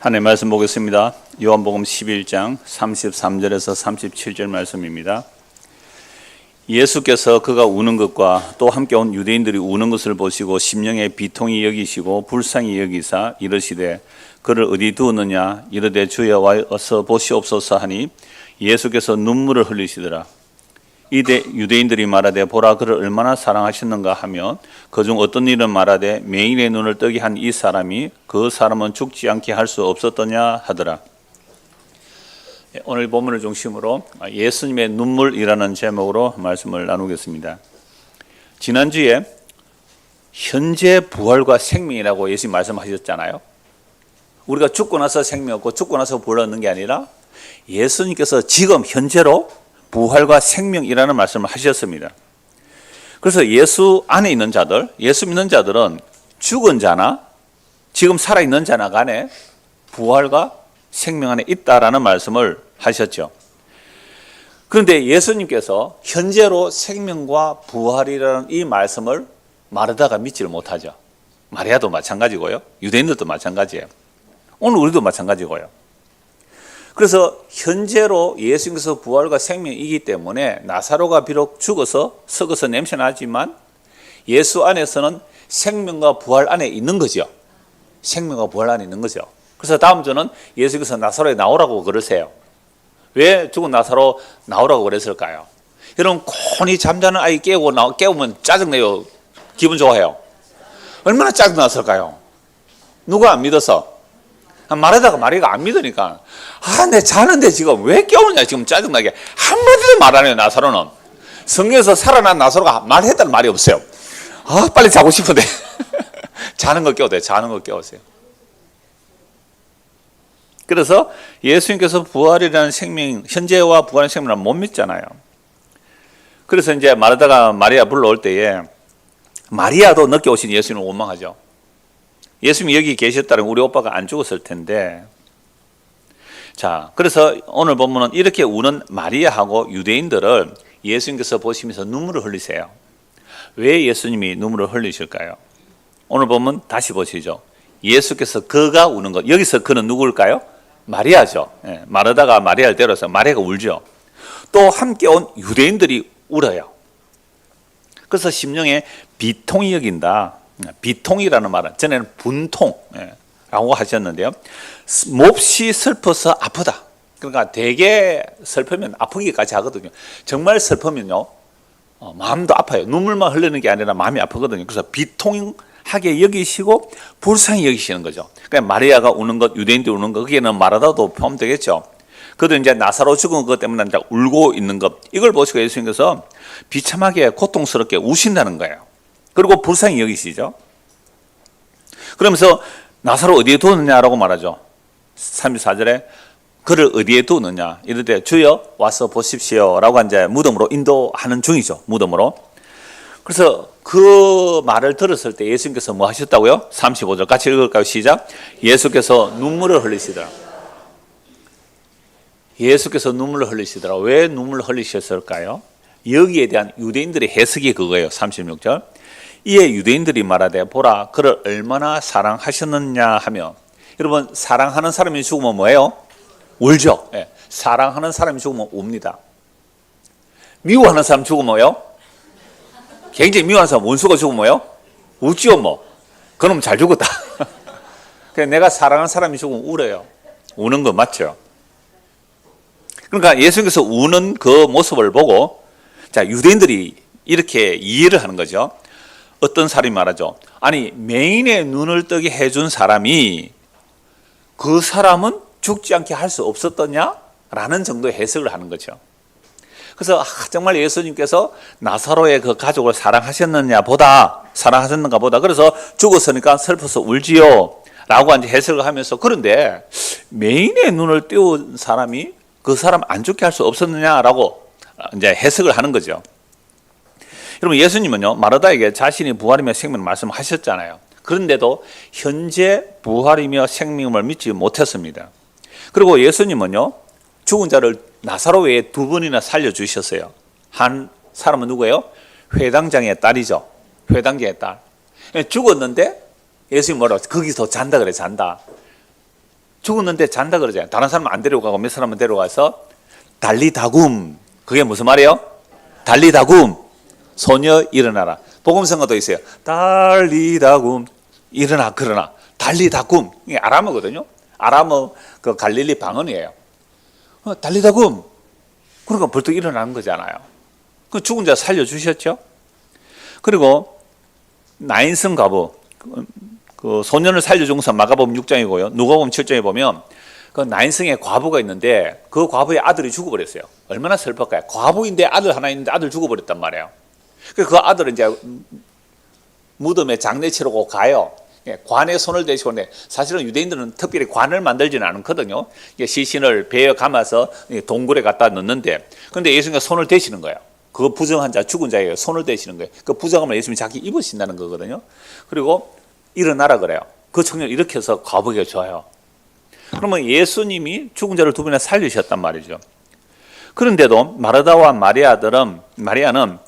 하나님의 말씀 보겠습니다. 요한복음 11장 33절에서 37절 말씀입니다. 예수께서 그가 우는 것과 또 함께 온 유대인들이 우는 것을 보시고 심령에 비통히 여기시고 불쌍히 여기사 이르시되 그를 어디 두었느냐 이르되 주여 와서 보시옵소서 하니 예수께서 눈물을 흘리시더라. 이때 유대인들이 말하되 보라 그를 얼마나 사랑하셨는가 하며 그중 어떤 이는 말하되 맹인의 눈을 뜨게 한 이 사람이 그 사람은 죽지 않게 할 수 없었더냐 하더라. 오늘 본문을 중심으로 예수님의 눈물이라는 제목으로 말씀을 나누겠습니다. 지난주에 현재 부활과 생명이라고 예수님 말씀하셨잖아요. 우리가 죽고 나서 생명 없고 죽고 나서 부활 얻는 게 아니라 예수님께서 지금 현재로 부활과 생명이라는 말씀을 하셨습니다. 그래서 예수 안에 있는 자들, 예수 믿는 자들은 죽은 자나 지금 살아있는 자나 간에 부활과 생명 안에 있다라는 말씀을 하셨죠. 그런데 예수님께서 현재로 생명과 부활이라는 이 말씀을 마르다가 믿지를 못하죠. 마리아도 마찬가지고요. 유대인들도 마찬가지예요. 오늘 우리도 마찬가지고요. 그래서 현재로 예수님께서 부활과 생명이기 때문에 나사로가 비록 죽어서 썩어서 냄새나지만 예수 안에서는 생명과 부활 안에 있는 거죠. 생명과 부활 안에 있는 거죠. 그래서 다음 주는 예수께서 나사로에 나오라고 그러세요. 왜 죽은 나사로 나오라고 그랬을까요? 여러분 곤히 잠자는 아이 깨우면 짜증내요? 기분 좋아해요? 얼마나 짜증났을까요? 누가 안 믿어서? 말하다가 마리아가 안 믿으니까 내 자는데 지금 왜 깨우냐 지금 짜증나게 한마디도 말 안 해요. 나사로는 성경에서 살아난 나사로가 말했다는 말이 없어요. 빨리 자고 싶은데 자는 거 깨워도 돼요. 자는 거 깨우세요. 그래서 예수님께서 부활이라는 생명, 현재와 부활의 생명을 못 믿잖아요. 그래서 이제 마르다가 마리아 불러올 때에 마리아도 늦게 오신 예수님을 원망하죠. 예수님이 여기 계셨다면 우리 오빠가 안 죽었을 텐데. 자, 그래서 오늘 본문은 이렇게 우는 마리아하고 유대인들을 예수님께서 보시면서 눈물을 흘리세요. 왜 예수님이 눈물을 흘리실까요? 오늘 본문 다시 보시죠. 예수께서 그가 우는 것. 여기서 그는 누구일까요? 마리아죠. 마르다가 마리아를 데려서 마리아가 울죠. 또 함께 온 유대인들이 울어요. 그래서 심령에 비통히 여긴다. 비통이라는 말은 전에는 분통라고 하셨는데요. 몹시 슬퍼서 아프다. 그러니까 되게 슬프면 아프기까지 하거든요. 정말 슬프면요 마음도 아파요. 눈물만 흘리는 게 아니라 마음이 아프거든요. 그래서 비통하게 여기시고 불쌍히 여기시는 거죠. 그러니까 마리아가 우는 것, 유대인들이 우는 것, 거기에는 마르다도 포함되겠죠. 그도 이제 나사로 죽은 것 때문에 이제 울고 있는 것, 이걸 보시고 예수님께서 비참하게 고통스럽게 우신다는 거예요. 그리고 불쌍히 여기시죠. 그러면서 나사로 어디에 두었느냐라고 말하죠. 34절에 그를 어디에 두었느냐 이럴 주여 와서 보십시오 라고 이제 무덤으로 인도하는 중이죠. 무덤으로. 그래서 그 말을 들었을 때 예수님께서 뭐 하셨다고요? 35절 같이 읽을까요? 시작. 예수께서 눈물을 흘리시더라. 예수께서 눈물을 흘리시더라. 왜 눈물을 흘리셨을까요? 여기에 대한 유대인들의 해석이 그거예요. 36절. 이에 유대인들이 말하되 보라 그를 얼마나 사랑하셨느냐 하며, 여러분 사랑하는 사람이 죽으면 뭐예요? 울죠. 사랑하는 사람이 죽으면 웁니다. 미워하는 사람 죽으면 뭐예요? 굉장히 미워하는 사람, 원수가 죽으면 뭐예요? 웃지요 뭐. 그놈 잘 죽었다. 그래서 내가 사랑하는 사람이 죽으면 울어요. 우는 거 맞죠? 그러니까 예수님께서 우는 그 모습을 보고 자 유대인들이 이렇게 이해를 하는 거죠. 어떤 사람이 말하죠. 아니 맹인의 눈을 뜨게 해준 사람이 그 사람은 죽지 않게 할 수 없었더냐? 라는 정도의 해석을 하는 거죠. 그래서 정말 예수님께서 나사로의 그 가족을 사랑하셨는가 보다 그래서 죽었으니까 슬퍼서 울지요 라고 이제 해석을 하면서, 그런데 맹인의 눈을 띄운 사람이 그 사람 안 죽게 할 수 없었느냐라고 이제 해석을 하는 거죠. 여러분 예수님은요 마르다에게 자신이 부활이며 생명을 말씀하셨잖아요. 그런데도 현재 부활이며 생명을 믿지 못했습니다. 그리고 예수님은요 죽은 자를 나사로 외에 두 번이나 살려주셨어요. 한 사람은 누구예요? 회당장의 딸이죠. 회당장의 딸. 죽었는데 예수님 뭐라고? 거기서 잔다 그래. 잔다. 죽었는데 잔다 그러잖아요. 다른 사람은 안 데려가고 몇 사람은 데려가서 달리다굼. 그게 무슨 말이에요? 달리다굼. 소녀 일어나라. 복음성가도 있어요. 달리다굼. 일어나 그러나. 달리다굼. 이게 아람어거든요. 아람어 그 갈릴리 방언이에요. 달리다굼. 그러니까 벌떡 일어나는 거잖아요. 그 죽은 자 살려주셨죠. 그리고 나인성 과부. 그 소년을 살려준 것은 마가복음 6장이고요. 누가복음 7장에 보면 그 나인성의 과부가 있는데 그 과부의 아들이 죽어버렸어요. 얼마나 슬펐까요? 과부인데 아들 하나 있는데 아들 죽어버렸단 말이에요. 그 아들은 이제 무덤에 장례 치르고 가요. 관에 손을 대시고, 사실은 유대인들은 특별히 관을 만들지는 않거든요. 시신을 배에 감아서 동굴에 갖다 넣는데, 근데 예수님이 손을 대시는 거예요. 그거 부정한 자, 죽은 자에게 손을 대시는 거예요. 그 부정함을 예수님이 자기 입으신다는 거거든요. 그리고 일어나라 그래요. 그 청년을 일으켜서 과부에게 줘요. 그러면 예수님이 죽은 자를 두 번이나 살리셨단 말이죠. 그런데도 마르다와 마리아는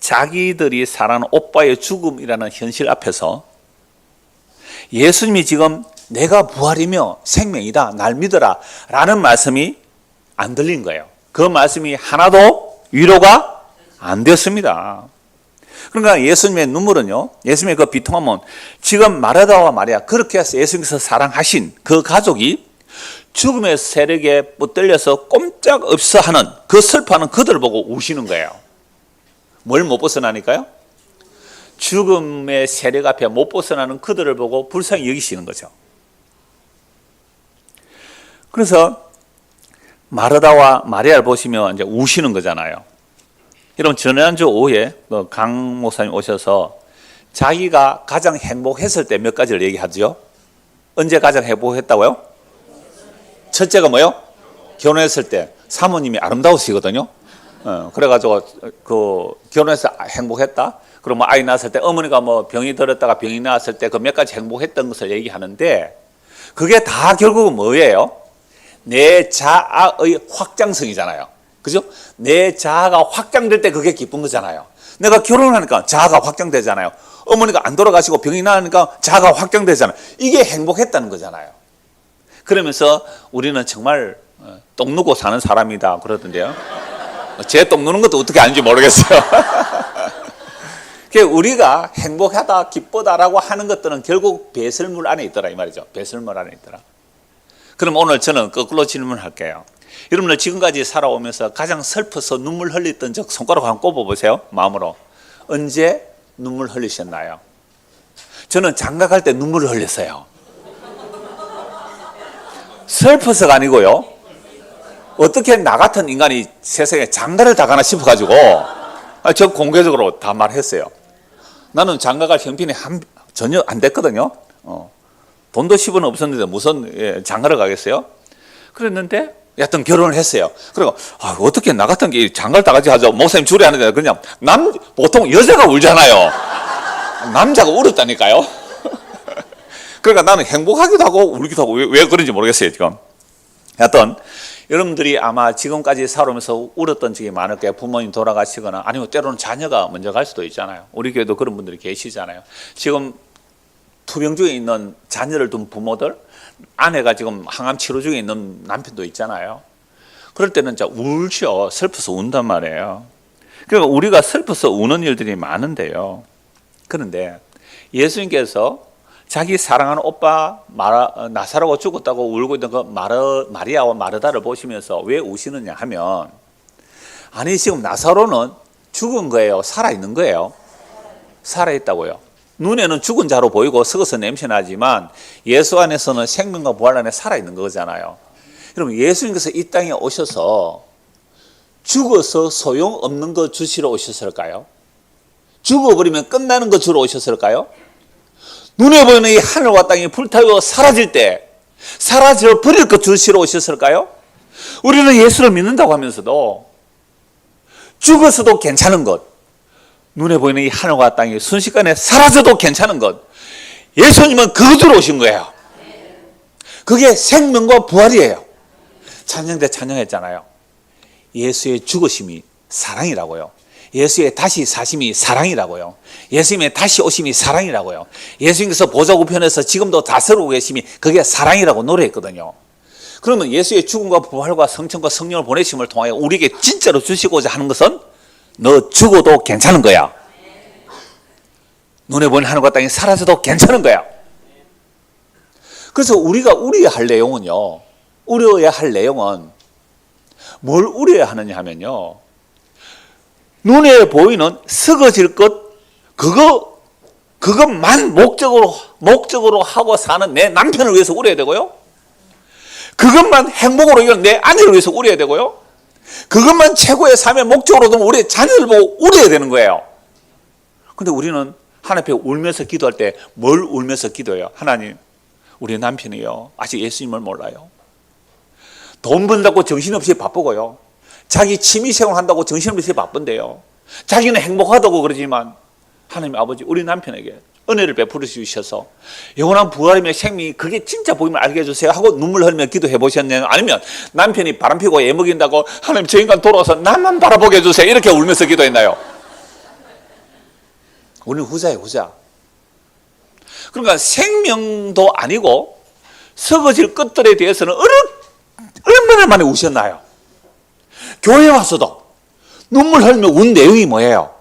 자기들이 사랑하는 오빠의 죽음이라는 현실 앞에서 예수님이 지금 내가 부활이며 생명이다, 날 믿어라 라는 말씀이 안 들린 거예요. 그 말씀이 하나도 위로가 안 됐습니다. 그러니까 예수님의 눈물은요, 예수님의 그 비통함은 지금 마르다와 마리아, 그렇게 해서 예수님께서 사랑하신 그 가족이 죽음의 세력에 붙들려서 꼼짝없어 하는 그 슬퍼하는 그들을 보고 우시는 거예요. 뭘 못 벗어나니까요? 죽음의 세력 앞에 못 벗어나는 그들을 보고 불쌍히 여기시는 거죠. 그래서 마르다와 마리아를 보시면 이제 우시는 거잖아요. 여러분, 지난주 오후에 강 목사님 오셔서 자기가 가장 행복했을 때 몇 가지를 얘기하죠. 언제 가장 행복했다고요? 첫째가 뭐요? 결혼했을 때. 사모님이 아름다우시거든요. 그래가지고 그 결혼해서 행복했다. 그러면 아이 낳았을 때 어머니가 뭐 병이 들었다가 병이 나왔을 때 그 몇 가지 행복했던 것을 얘기하는데, 그게 다 결국은 뭐예요? 내 자아의 확장성이잖아요. 그죠? 내 자아가 확장될 때 그게 기쁜 거잖아요. 내가 결혼하니까 자아가 확장되잖아요. 어머니가 안 돌아가시고 병이 나니까 자아가 확장되잖아요. 이게 행복했다는 거잖아요. 그러면서 우리는 정말 똥 누고 사는 사람이다 그러던데요. 제 똥 누는 것도 어떻게 아는지 모르겠어요. 우리가 행복하다, 기쁘다라고 하는 것들은 결국 배설물 안에 있더라 이 말이죠. 배설물 안에 있더라. 그럼 오늘 저는 거꾸로 질문할게요. 여러분들 지금까지 살아오면서 가장 슬퍼서 눈물 흘렸던 적 손가락 한번 꼽아보세요. 마음으로. 언제 눈물 흘리셨나요? 저는 장가갈 때 눈물을 흘렸어요. 슬퍼서가 아니고요. 어떻게 나 같은 인간이 세상에 장가를 다 가나 싶어가지고 저 공개적으로 다 말했어요. 나는 장가갈 형편이 전혀 안 됐거든요. 돈도 10원 없었는데 무슨 장가를 가겠어요? 그랬는데 여하튼 결혼을 했어요. 그리고 어떻게 나 같은 게 장가를 다 같이 하죠. 목사님 줄이 하는데 그냥 보통 여자가 울잖아요. 남자가 울었다니까요. 그러니까 나는 행복하기도 하고 울기도 하고 왜 그런지 모르겠어요 지금. 여하튼 여러분들이 아마 지금까지 살아오면서 울었던 적이 많을 거예요. 부모님 돌아가시거나 아니면 때로는 자녀가 먼저 갈 수도 있잖아요. 우리 교회도 그런 분들이 계시잖아요. 지금 투병 중에 있는 자녀를 둔 부모들, 아내가 지금 항암 치료 중에 있는 남편도 있잖아요. 그럴 때는 진짜 울죠. 슬퍼서 운단 말이에요. 그러니까 우리가 슬퍼서 우는 일들이 많은데요. 그런데 예수님께서 자기 사랑하는 오빠 나사로가 죽었다고 울고 있는 그 마리아와 마르다를 보시면서 왜 우시느냐 하면, 아니 지금 나사로는 죽은 거예요? 살아있는 거예요? 살아있다고요. 눈에는 죽은 자로 보이고 썩어서 냄새나지만 예수 안에서는 생명과 부활 안에 살아있는 거잖아요. 여러분, 예수님께서 이 땅에 오셔서 죽어서 소용없는 거 주시러 오셨을까요? 죽어버리면 끝나는 거 주러 오셨을까요? 눈에 보이는 이 하늘과 땅이 불타고 사라질 때 사라져 버릴 것 주시러 오셨을까요? 우리는 예수를 믿는다고 하면서도 죽어서도 괜찮은 것, 눈에 보이는 이 하늘과 땅이 순식간에 사라져도 괜찮은 것, 예수님은 그거 주러 오신 거예요. 그게 생명과 부활이에요. 찬양 때 찬양했잖아요. 예수의 죽으심이 사랑이라고요. 예수의 다시 사심이 사랑이라고요. 예수님의 다시 오심이 사랑이라고요. 예수님께서 보좌 우편에서 지금도 다스리고 계심이 그게 사랑이라고 노래했거든요. 그러면 예수의 죽음과 부활과 성천과 성령을 보내심을 통하여 우리에게 진짜로 주시고자 하는 것은 너 죽어도 괜찮은 거야. 눈에 보이는 하늘과 땅이 사라져도 괜찮은 거야. 그래서 우리가 우려해야 할 내용은요, 우려해야 할 내용은 뭘 우려해야 하느냐 하면요, 눈에 보이는 썩어질 것, 그것만 목적으로 하고 사는 내 남편을 위해서 우려해야 되고요, 그것만 행복으로 이런 내 아내를 위해서 우려해야 되고요, 그것만 최고의 삶의 목적으로 두면 우리 자녀를 보고 우려해야 되는 거예요. 근데 우리는 하나님 앞에 울면서 기도할 때 뭘 울면서 기도해요? 하나님, 우리 남편이요, 아직 예수님을 몰라요. 돈 번다고 정신없이 바쁘고요, 자기 취미생활 한다고 정신없이 바쁜데요, 자기는 행복하다고 그러지만 하나님 아버지, 우리 남편에게 은혜를 베풀어 주셔서 영원한 부활이며 생명이 그게 진짜 보이면 알게 해주세요 하고 눈물 흘리며 기도해 보셨네요? 아니면 남편이 바람피고 애먹인다고 하나님 저 인간 돌아와서 나만 바라보게 해주세요 이렇게 울면서 기도했나요? 우리는 후자예요, 후자. 그러니까 생명도 아니고 썩어질 것들에 대해서는 얼마나 많이 우셨나요? 교회 와서도 눈물 흘리며 운 내용이 뭐예요?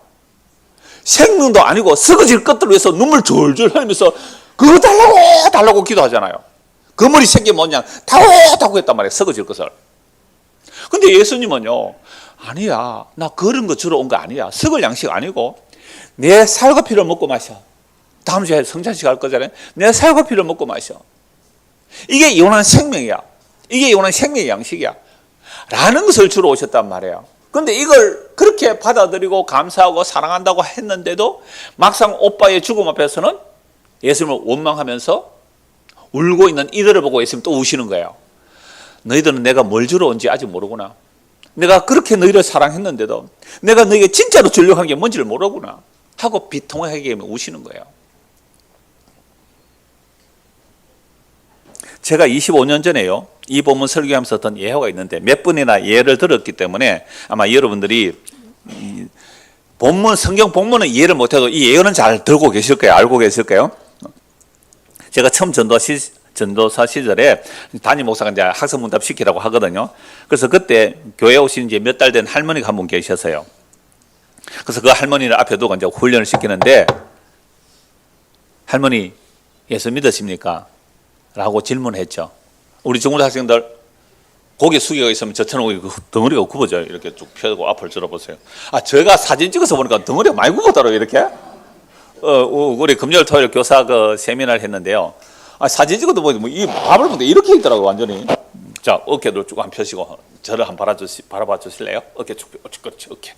생명도 아니고 썩어질 것들을 위해서 눈물 졸졸 흘리면서 그거 달라고 기도하잖아요. 그 머리 새끼 뭐냐, 다고 했단 말이에요, 썩어질 것을. 근데 예수님은요, 아니야, 나 그런 거 주러 온 거 아니야, 썩을 양식 아니고 내 살과 피를 먹고 마셔. 다음 주에 성찬식 할 거잖아요. 내 살과 피를 먹고 마셔. 이게 영원한 생명이야. 이게 영원한 생명의 양식이야 라는 것을 주러 오셨단 말이에요. 그런데 이걸 그렇게 받아들이고 감사하고 사랑한다고 했는데도 막상 오빠의 죽음 앞에서는 예수님을 원망하면서 울고 있는 이들을 보고 예수님 또 우시는 거예요. 너희들은 내가 뭘 주러 온지 아직 모르구나. 내가 그렇게 너희를 사랑했는데도 내가 너희에게 진짜로 주려고 한 게 뭔지를 모르구나 하고 비통하게 우시는 거예요. 제가 25년 전에요, 이 본문 설교하면서 어떤 예화가 있는데 몇 번이나 예를 들었기 때문에 아마 여러분들이 본문, 성경 본문은 이해를 못해도 이 예언은 잘 들고 계실 거예요. 알고 계실 거예요. 제가 처음 전도사 시절에 담임 목사가 이제 학습 문답 시키라고 하거든요. 그래서 그때 교회 오신 이제 몇 달 된 할머니가 한 분 계셨어요. 그래서 그 할머니를 앞에 두고 이제 훈련을 시키는데, 할머니 예수 믿으십니까? 라고 질문했죠. 우리 중고등 학생들 고개 숙여 있으면 저처럼 덩어리가 굽어져요. 이렇게 쭉 펴고 앞을 들어보세요. 아, 제가 사진 찍어서 보니까 덩어리가 많이 굽었더라고요, 이렇게. 우리 금요일 토요일 교사 그 세미나를 했는데요. 아, 사진 찍어도 보니 이 밥을 먹는데 이렇게 있더라고요, 완전히. 자, 어깨도 쭉 한 펴시고 저를 한번 바라봐 주실래요? 어깨 쭉 그렇지, 어깨.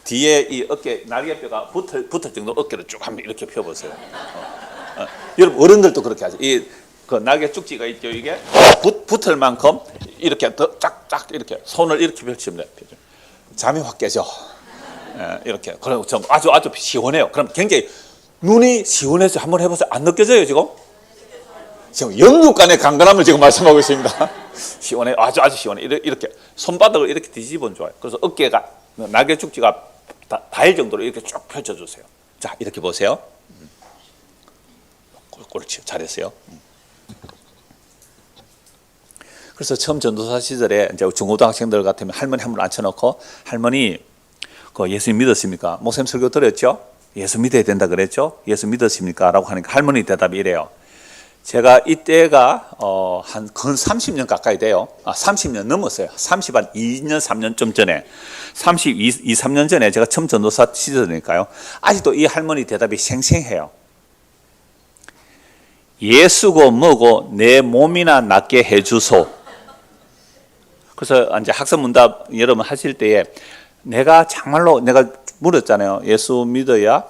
뒤에 이 어깨 날개뼈가 붙을 정도로 어깨를 쭉 한번 이렇게 펴보세요. 여러분 어른들도 그렇게 하죠. 그 날개 쭉지가 있죠, 이게 붙을 만큼 이렇게 더 쫙쫙 이렇게 손을 이렇게 펼치면 돼요. 잠이 확 깨죠. 이렇게. 그럼 아주 시원해요. 그럼 굉장히 눈이 시원해서 한번 해보세요. 안 느껴져요, 지금? 지금 영육간의 강건함을 지금 말씀하고 있습니다. 시원해요. 아주 시원해. 이렇게 손바닥을 이렇게 뒤집으면 좋아요. 그래서 어깨가 날개 쭉지가 닿을 정도로 이렇게 쭉 펼쳐주세요. 자, 이렇게 보세요. 그렇지, 잘했어요. 그래서 처음 전도사 시절에 이제 중고등학생들 같으면 할머니 한 분 앉혀놓고, 할머니 그 예수님 믿었습니까? 목사님 설교 들었죠? 예수 믿어야 된다 그랬죠? 예수 믿었습니까? 라고 하니까 할머니 대답이 이래요. 제가 이때가 한 근 30년 가까이 돼요. 30년 넘었어요. 32년 3년쯤 전에, 32, 3년 전에 제가 처음 전도사 시절이니까요. 아직도 이 할머니 대답이 생생해요. 예수고 뭐고 내 몸이나 낫게 해주소. 그래서 이제 학습 문답 여러분 하실 때에 내가 물었잖아요. 예수 믿어야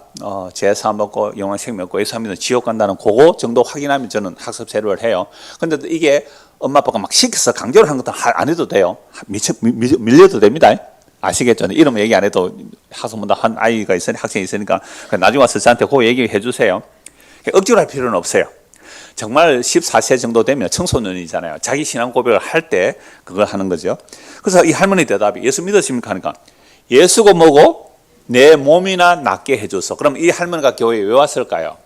죄사함 받고 영원 생명 받고 예수 안 믿으면 지옥 간다는 그거 정도 확인하면 저는 학습 세례를 해요. 근데 이게 엄마 아빠가 막 시켜서 강조를 한 것도 안 해도 돼요. 밀려도 됩니다. 아시겠죠? 이름 얘기 안 해도 학습 문답 한 아이가 있으니, 학생이 있으니까 나중에 와서 저한테 그 얘기 해주세요. 억지로 할 필요는 없어요. 정말 14세 정도 되면 청소년이잖아요. 자기 신앙 고백을 할 때 그걸 하는 거죠. 그래서 이 할머니 대답이 예수 믿으십니까? 하니까 예수고 뭐고 내 몸이나 낫게 해줘서. 그럼 이 할머니가 교회에 왜 왔을까요?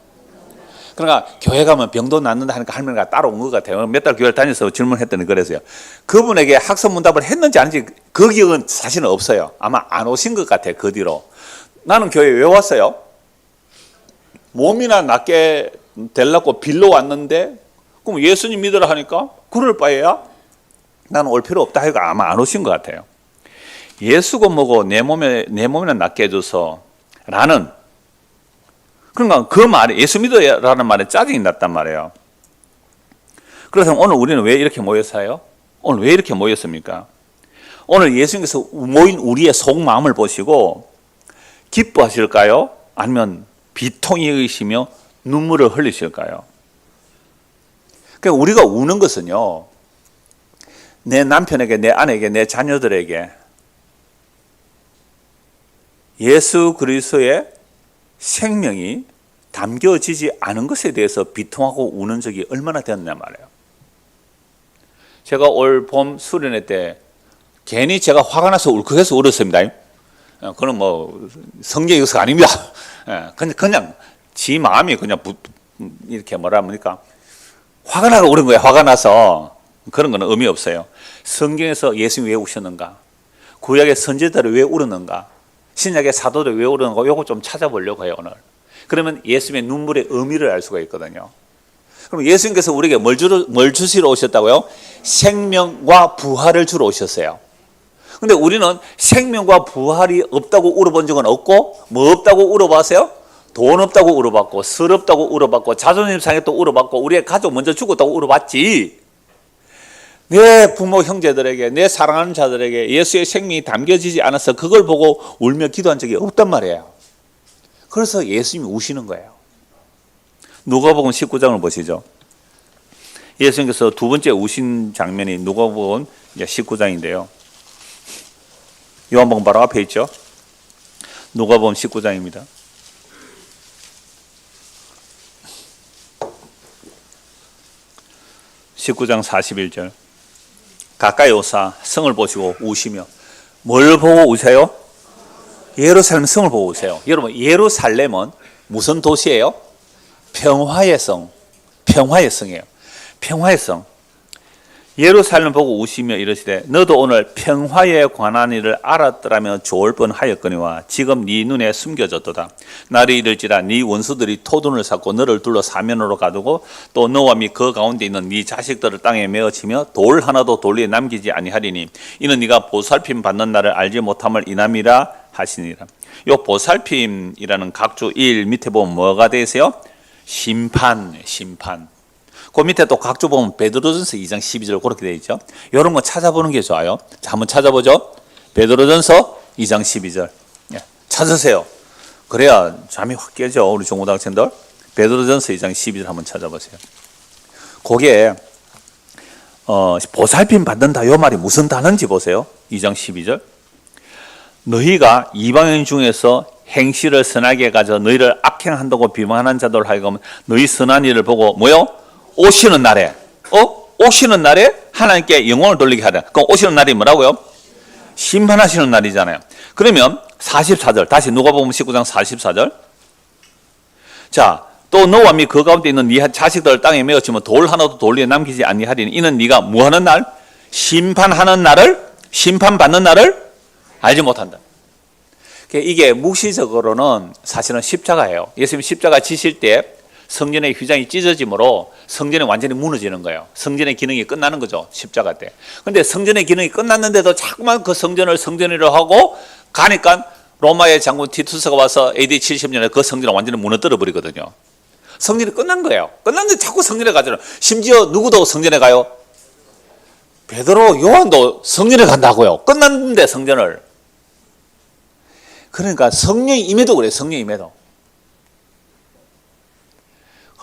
그러니까 교회 가면 병도 낫는다 하니까 할머니가 따로 온 것 같아요. 몇 달 교회를 다녀서 질문했더니 그래서요. 그분에게 학습문답을 했는지 아닌지 그 기억은 사실은 없어요. 아마 안 오신 것 같아요. 그 뒤로. 나는 교회에 왜 왔어요? 몸이나 낫게 되려고 빌러 왔는데 그럼 예수님 믿으라 하니까 그럴 바에야 나는 올 필요 없다 하니까 아마 안 오신 것 같아요. 예수가 뭐고 내 몸이나 낫게 해줘서 라는, 그러니까 그 말에 예수 믿어라는 말에 짜증이 났단 말이에요. 그래서 오늘 우리는 왜 이렇게 모였어요? 오늘 왜 이렇게 모였습니까? 오늘 예수님께서 모인 우리의 속마음을 보시고 기뻐하실까요? 아니면 비통이 여기시며 눈물을 흘리실까요? 그러니까 우리가 우는 것은요, 내 남편에게, 내 아내에게, 내 자녀들에게 예수 그리스도의 생명이 담겨지지 않은 것에 대해서 비통하고 우는 적이 얼마나 되었냐 말이에요. 제가 올 봄 수련회 때 괜히 제가 화가 나서 울컥해서 울었습니다. 그건 뭐 성경 역사가 아닙니다. 그냥 지 마음이 그냥 이렇게 뭐라 합니까? 화가 나서 울은 거예요. 화가 나서. 그런 건 의미 없어요. 성경에서 예수님이 왜 우셨는가? 구약의 선지자들이 왜 울었는가? 신약의 사도들이 왜 울었는가? 이거 좀 찾아보려고 해요, 오늘. 그러면 예수님의 눈물의 의미를 알 수가 있거든요. 그럼 예수님께서 우리에게 뭘 주시러 오셨다고요? 생명과 부활을 주러 오셨어요. 근데 우리는 생명과 부활이 없다고 울어본 적은 없고, 뭐 없다고 울어봤어요? 돈 없다고 울어봤고, 설 없다고 울어봤고, 자존심 상했다고 울어봤고, 우리의 가족 먼저 죽었다고 울어봤지. 내 부모 형제들에게, 내 사랑하는 자들에게 예수의 생명이 담겨지지 않아서 그걸 보고 울며 기도한 적이 없단 말이에요. 그래서 예수님이 우시는 거예요. 누가복음 19장을 보시죠. 예수님께서 두 번째 우신 장면이 누가복음 19장인데요. 요한복음 바로 앞에 있죠. 누가복음 19장입니다. (19장 41절) 가까이 오사 성을 보시고 우시며. 뭘 보고 우세요? 예루살렘 성을 보고 우세요. 여러분, 예루살렘은 무슨 도시예요? 평화의 성, 평화의 성이에요. 평화의 성. 예루살렘 보고 우시며 이르시되 너도 오늘 평화에 관한 일을 알았더라면 좋을 뻔하였거니와 지금 네 눈에 숨겨졌도다. 날이 이를지라 네 원수들이 토둔을 쌓고 너를 둘러 사면으로 가두고 또 너와 및 그 가운데 있는 네 자식들을 땅에 메어치며 돌 하나도 돌리에 남기지 아니하리니 이는 네가 보살핌 받는 날을 알지 못함을 인함이라 하시니라. 이 보살핌이라는 각주 일 밑에 보면 뭐가 되세요? 심판. 그 밑에 또 각주 보면 베드로전서 2장 12절 그렇게 되어 있죠. 이런 거 찾아보는 게 좋아요. 자, 한번 찾아보죠. 베드로전서 2장 12절. 찾으세요. 그래야 잠이 확 깨죠. 우리 중고등 학생들. 베드로전서 2장 12절 한번 찾아보세요. 그게 보살핌 받는다 이 말이 무슨 단어인지 보세요. 2장 12절. 너희가 이방인 중에서 행실을 선하게 가져 너희를 악행한다고 비방하는 자들 하여금 너희 선한 일을 보고 뭐요? 오시는 날에 오시는 날에 하나님께 영광을 돌리게 하라. 그럼 오시는 날이 뭐라고요? 심판하시는 날이잖아요. 그러면 44절 다시 누가복음 19장 44절. 자, 또 너와 및 그 가운데 있는 네 자식들을 땅에 메어치면 돌 하나도 돌리에 남기지 아니하리니 이는 네가 뭐하는 날? 심판하는 날을, 심판받는 날을 알지 못한다. 이게 묵시적으로는 사실은 십자가예요. 예수님 십자가 지실 때 성전의 휘장이 찢어짐으로 성전이 완전히 무너지는 거예요. 성전의 기능이 끝나는 거죠. 십자가 때. 근데 성전의 기능이 끝났는데도 자꾸만 그 성전이라고 하고 가니까 로마의 장군 티투스가 와서 AD 70년에 그 성전을 완전히 무너뜨려 버리거든요. 성전이 끝난 거예요. 끝났는데 자꾸 성전에 가잖아요. 심지어 누구도 성전에 가요? 베드로, 요한도 성전에 간다고요. 끝났는데 성전을. 그러니까 성령이 임해도 그래요. 성령이 임해도.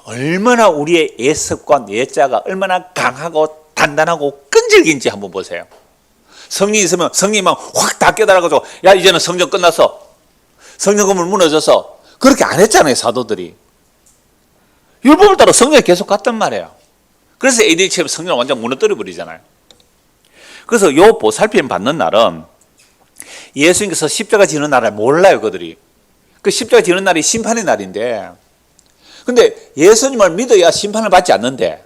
얼마나 우리의 예습과 예자가 얼마나 강하고 단단하고 끈질긴지 한번 보세요. 성령이 있으면 성령이 막 확 다 깨달아가지고 야 이제는 성전 끝났어. 성전 건물 무너져서 그렇게 안 했잖아요. 사도들이. 율법을 따라 성전에 계속 갔단 말이에요. 그래서 AD처럼 성전을 완전 무너뜨려 버리잖아요. 그래서 요 보살핌 받는 날은 예수님께서 십자가 지는 날을 몰라요, 그들이. 그 십자가 지는 날이 심판의 날인데, 근데 예수님을 믿어야 심판을 받지 않는데,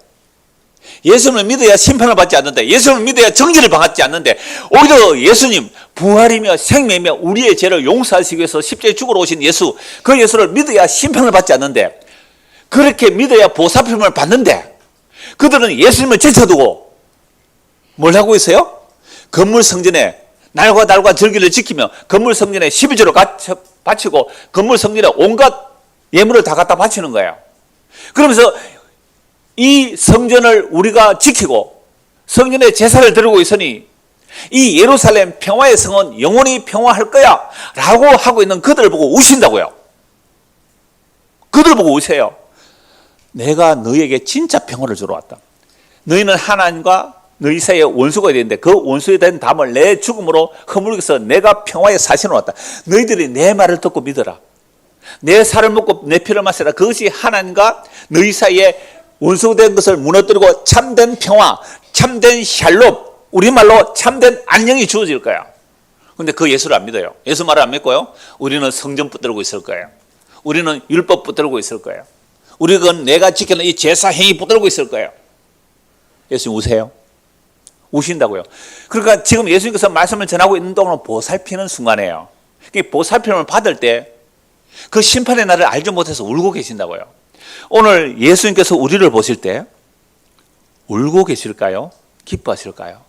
예수님을 믿어야 심판을 받지 않는데, 예수님을 믿어야 정죄를 받지 않는데, 오히려 예수님 부활이며 생명이며 우리의 죄를 용서하시기 위해서 십자가에 죽으러 오신 예수, 그 예수를 믿어야 심판을 받지 않는데, 그렇게 믿어야 보살핌을 받는데, 그들은 예수님을 제쳐두고 뭘 하고 있어요? 건물 성전에 날과 절기를 지키며 건물 성전에 12조를 바치고 건물 성전에 온갖 예물을 다 갖다 바치는 거예요. 그러면서 이 성전을 우리가 지키고 성전에 제사를 드리고 있으니 이 예루살렘 평화의 성은 영원히 평화할 거야 라고 하고 있는 그들을 보고 우신다고요. 그들을 보고 우세요. 내가 너희에게 진짜 평화를 주러 왔다. 너희는 하나님과 너희 사이에 원수가 되는데 그 원수에 대한 담을 내 죽음으로 허물기서 내가 평화의 사신으로 왔다. 너희들이 내 말을 듣고 믿어라. 내 살을 먹고 내 피를 마시라. 그것이 하나님과 너희 사이에 원수된 것을 무너뜨리고 참된 평화, 참된 샬롬, 우리말로 참된 안녕이 주어질 거야. 근데 그 예수를 안 믿어요. 예수 말을 안 믿고요. 우리는 성전 붙들고 있을 거예요. 우리는 율법 붙들고 있을 거예요. 우리는 내가 지키는 이 제사 행위 붙들고 있을 거예요. 예수님 우세요? 우신다고요. 그러니까 지금 예수님께서 말씀을 전하고 있는 동안 보살피는 순간이에요. 보살핌을 받을 때 그 심판의 날을 알지 못해서 울고 계신다고요. 오늘 예수님께서 우리를 보실 때 울고 계실까요? 기뻐하실까요?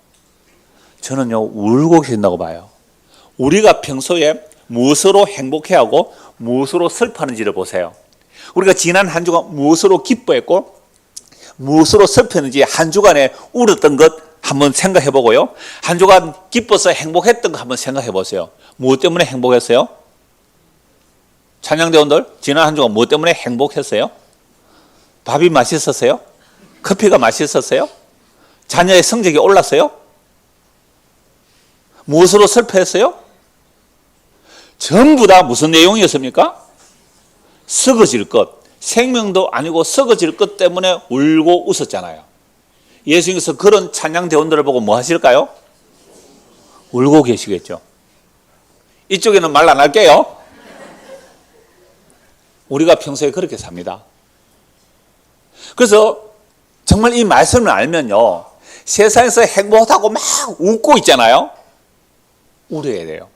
저는요, 울고 계신다고 봐요. 우리가 평소에 무엇으로 행복해하고 무엇으로 슬퍼하는지를 보세요. 우리가 지난 한 주간 무엇으로 기뻐했고 무엇으로 슬펐는지 한 주간에 울었던 것 한번 생각해 보고요. 한 주간 기뻐서 행복했던 거 한번 생각해 보세요. 무엇 때문에 행복했어요? 찬양대원들, 지난 한 주간 무엇 때문에 행복했어요? 밥이 맛있었어요? 커피가 맛있었어요? 자녀의 성적이 올랐어요? 무엇으로 슬퍼했어요? 전부 다 무슨 내용이었습니까? 썩어질 것, 생명도 아니고 썩어질 것 때문에 울고 웃었잖아요. 예수님께서 그런 찬양대원들을 보고 뭐 하실까요? 울고 계시겠죠. 이쪽에는 말 안 할게요. 우리가 평소에 그렇게 삽니다. 그래서 정말 이 말씀을 알면요, 세상에서 행복하다고 막 웃고 있잖아요. 울어야 돼요.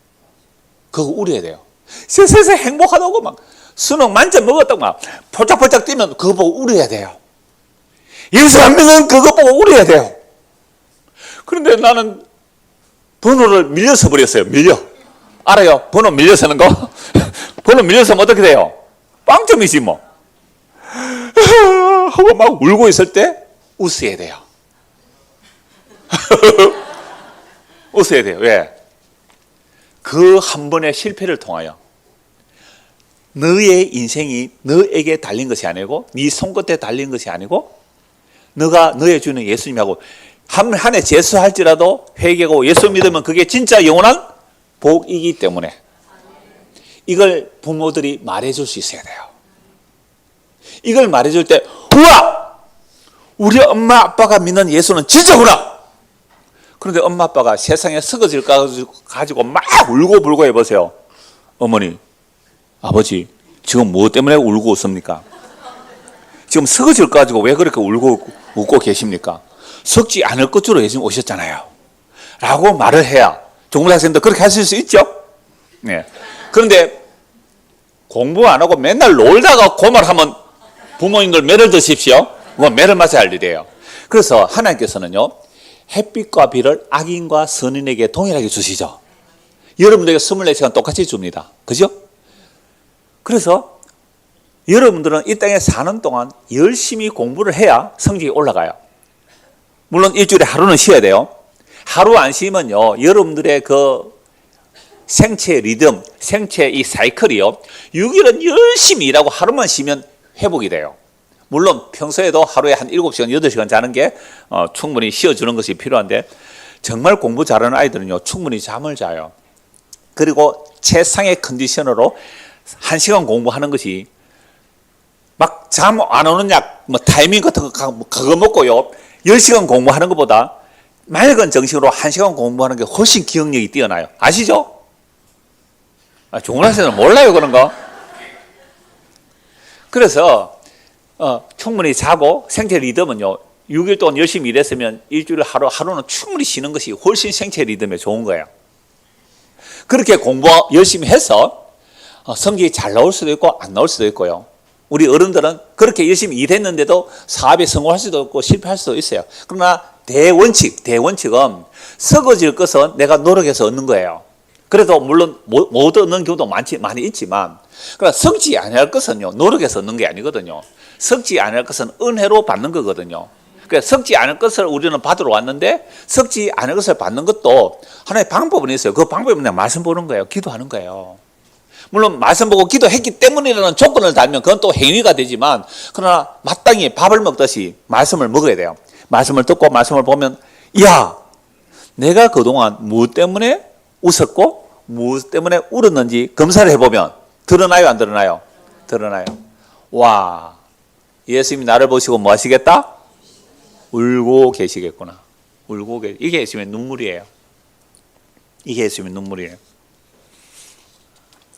그거 울어야 돼요. 세상에서 행복하다고 막 수능 만점 먹었다고 막 폴짝폴짝 뛰면 그거 보고 울어야 돼요. 예수 안 믿는 그거 보고 울어야 돼요. 그런데 나는 번호를 밀려서 버렸어요. 알아요? 번호 밀려서는 거? 번호 밀려서면 어떻게 돼요? 빵점이지 뭐. 하고 막 울고 있을 때 웃어야 돼요. 웃어야 돼요. 왜? 그 한 번의 실패를 통하여 너의 인생이 너에게 달린 것이 아니고 네 손끝에 달린 것이 아니고 너가 너의 주는 예수님하고 한 해 재수할지라도 회개하고 예수 믿으면 그게 진짜 영원한 복이기 때문에 이걸 부모들이 말해줄 수 있어야 돼요. 이걸 말해줄 때 우와! 우리 엄마 아빠가 믿는 예수는 진짜구나! 그런데 엄마 아빠가 세상에 썩어질까 가지고 막 울고 불고 해보세요. 어머니, 아버지, 지금 무엇 때문에 울고 웃습니까? 지금 썩어질 거 가지고 왜 그렇게 울고 웃고 계십니까? 썩지 않을 것으로 예수님 오셨잖아요. 라고 말을 해야 종문학생도 그렇게 하실 수 있죠. 네. 그런데 공부 안 하고 맨날 놀다가 그 말하면 부모님들 매를 드십시오. 그건 매를 맞아야 할 일이에요. 그래서 하나님께서는요, 햇빛과 비를 악인과 선인에게 동일하게 주시죠. 여러분들에게 24시간 똑같이 줍니다. 그죠? 그래서 여러분들은 이 땅에 사는 동안 열심히 공부를 해야 성적이 올라가요. 물론 일주일에 하루는 쉬어야 돼요. 하루 안 쉬면요, 여러분들의 그 생체 리듬, 생체 이 사이클이요, 6일은 열심히 일하고 하루만 쉬면 회복이 돼요. 물론 평소에도 하루에 한 7시간, 8시간 자는 게 충분히 쉬어주는 것이 필요한데 정말 공부 잘하는 아이들은요, 충분히 잠을 자요. 그리고 최상의 컨디션으로 1시간 공부하는 것이 막 잠 안 오는 약, 뭐 타이밍 같은 거 그거 먹고요, 10시간 공부하는 것보다 맑은 정신으로 1시간 공부하는 게 훨씬 기억력이 뛰어나요. 아시죠? 종훈아씨는 몰라요 그런 거. 그래서 충분히 자고 생체 리듬은요 6일 동안 열심히 일했으면 일주일에 하루는 충분히 쉬는 것이 훨씬 생체 리듬에 좋은 거예요. 그렇게 공부 열심히 해서 성적이 잘 나올 수도 있고 안 나올 수도 있고요. 우리 어른들은 그렇게 열심히 일했는데도 사업에 성공할 수도 있고 실패할 수도 있어요. 그러나 대원칙은 썩어질 것은 내가 노력해서 얻는 거예요. 그래도 물론 못 얻는 경우도 많이 있지만, 그러나 썩지 아니할 것은요 노력해서 얻는 게 아니거든요. 썩지 아니할 것은 은혜로 받는 거거든요. 그러니까 썩지 않을 것을 우리는 받으러 왔는데 썩지 않을 것을 받는 것도 하나의 방법은 있어요. 그 방법은 그냥 말씀 보는 거예요. 기도하는 거예요. 물론 말씀 보고 기도했기 때문이라는 조건을 달면 그건 또 행위가 되지만, 그러나 마땅히 밥을 먹듯이 말씀을 먹어야 돼요. 말씀을 듣고 말씀을 보면, 야, 내가 그동안 무엇 때문에 웃었고 무엇 때문에 울었는지 검사를 해보면 드러나요 안 드러나요? 드러나요. 와, 예수님이 나를 보시고 뭐 하시겠다? 울고 계시겠구나. 이게 예수님의 눈물이에요. 이게 예수님의 눈물이에요.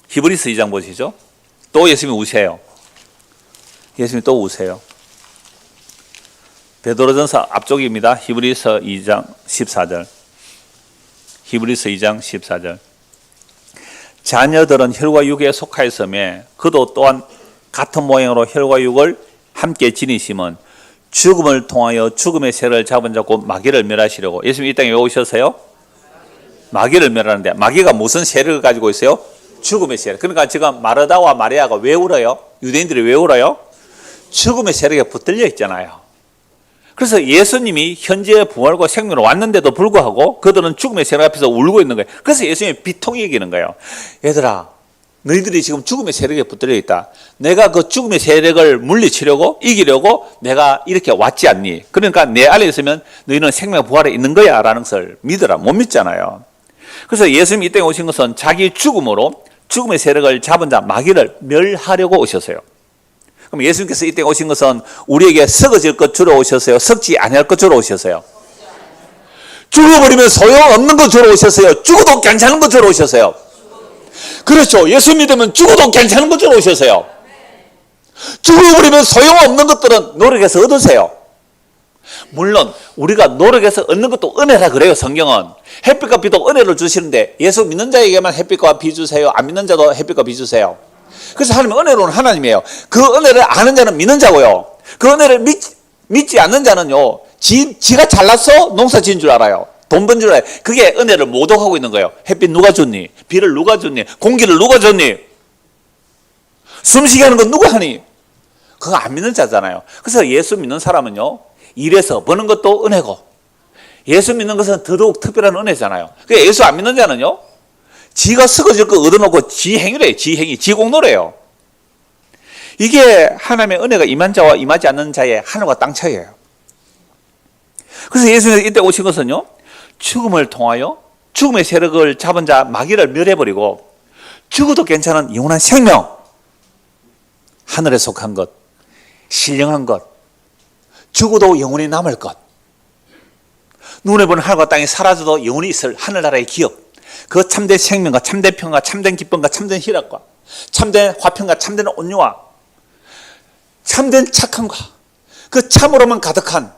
히브리서 2장 보시죠. 또 예수님이 우세요. 예수님이 또 우세요. 베드로전서 앞쪽입니다. 히브리서 2장 14절. 히브리서 2장 14절. 자녀들은 혈과 육에 속하였으며 그도 또한 같은 모양으로 혈과 육을 함께 지니심은 죽음을 통하여 죽음의 세를 잡은 자고 마귀를 멸하시려고. 예수님이 이 땅에 왜 오셨어요? 마귀를 멸하는데, 마귀가 무슨 세를 가지고 있어요? 죽음의 세력. 그러니까 지금 마르다와 마리아가 왜 울어요? 유대인들이 왜 울어요? 죽음의 세력에 붙들려 있잖아요. 그래서 예수님이 현재 부활과 생명으로 왔는데도 불구하고 그들은 죽음의 세력 앞에서 울고 있는 거예요. 그래서 예수님이 비통히 여기는 거예요. 얘들아, 너희들이 지금 죽음의 세력에 붙들려 있다. 내가 그 죽음의 세력을 물리치려고 이기려고 내가 이렇게 왔지 않니? 그러니까 내 안에 있으면 너희는 생명 부활에 있는 거야 라는 것을 믿어라. 못 믿잖아요. 그래서 예수님이 이 땅에 오신 것은 자기 죽음으로 죽음의 세력을 잡은 자 마귀를 멸하려고 오셨어요. 그럼 예수님께서 이 땅에 오신 것은 우리에게 썩어질 것 주러 오셨어요? 썩지 아니할 것 주러 오셨어요? 죽어버리면 소용없는 것 주러 오셨어요? 죽어도 괜찮은 것 주러 오셨어요? 그렇죠. 예수 믿으면 죽어도 괜찮은 것 주러 오셨어요? 죽어버리면 소용없는 것들은 노력해서 얻으세요. 물론 우리가 노력해서 얻는 것도 은혜라 그래요. 성경은 햇빛과 비도 은혜를 주시는데 예수 믿는 자에게만 햇빛과 비 주세요? 안 믿는 자도 햇빛과 비 주세요? 그래서 하나님은 은혜로운 하나님이에요. 그 은혜를 아는 자는 믿는 자고요, 그 은혜를 믿지 않는 자는요 지가 잘났어 농사 지은 줄 알아요. 돈 번 줄 알아요. 그게 은혜를 모독하고 있는 거예요. 햇빛 누가 줬니? 비를 누가 줬니? 공기를 누가 줬니? 숨쉬게 하는 건 누가 하니? 그거 안 믿는 자잖아요. 그래서 예수 믿는 사람은요 일해서 버는 것도 은혜고, 예수 믿는 것은 더더욱 특별한 은혜잖아요. 그러니까 예수 안 믿는 자는요 지가 썩어질 거 얻어놓고 지 행위래요. 지 행위, 지 공로래요. 이게 하나님의 은혜가 임한 자와 임하지 않는 자의 하늘과 땅 차이예요. 그래서 예수님이 이때 오신 것은요 죽음을 통하여 죽음의 세력을 잡은 자 마귀를 멸해버리고 죽어도 괜찮은 영원한 생명, 하늘에 속한 것, 신령한 것, 죽어도 영원히 남을 것, 눈에 보는 하늘과 땅이 사라져도 영원히 있을 하늘나라의 기업, 그 참된 생명과 참된 평과 참된 기쁨과 참된 희락과 참된 화평과 참된 온유와 참된 착함과 그 참으로만 가득한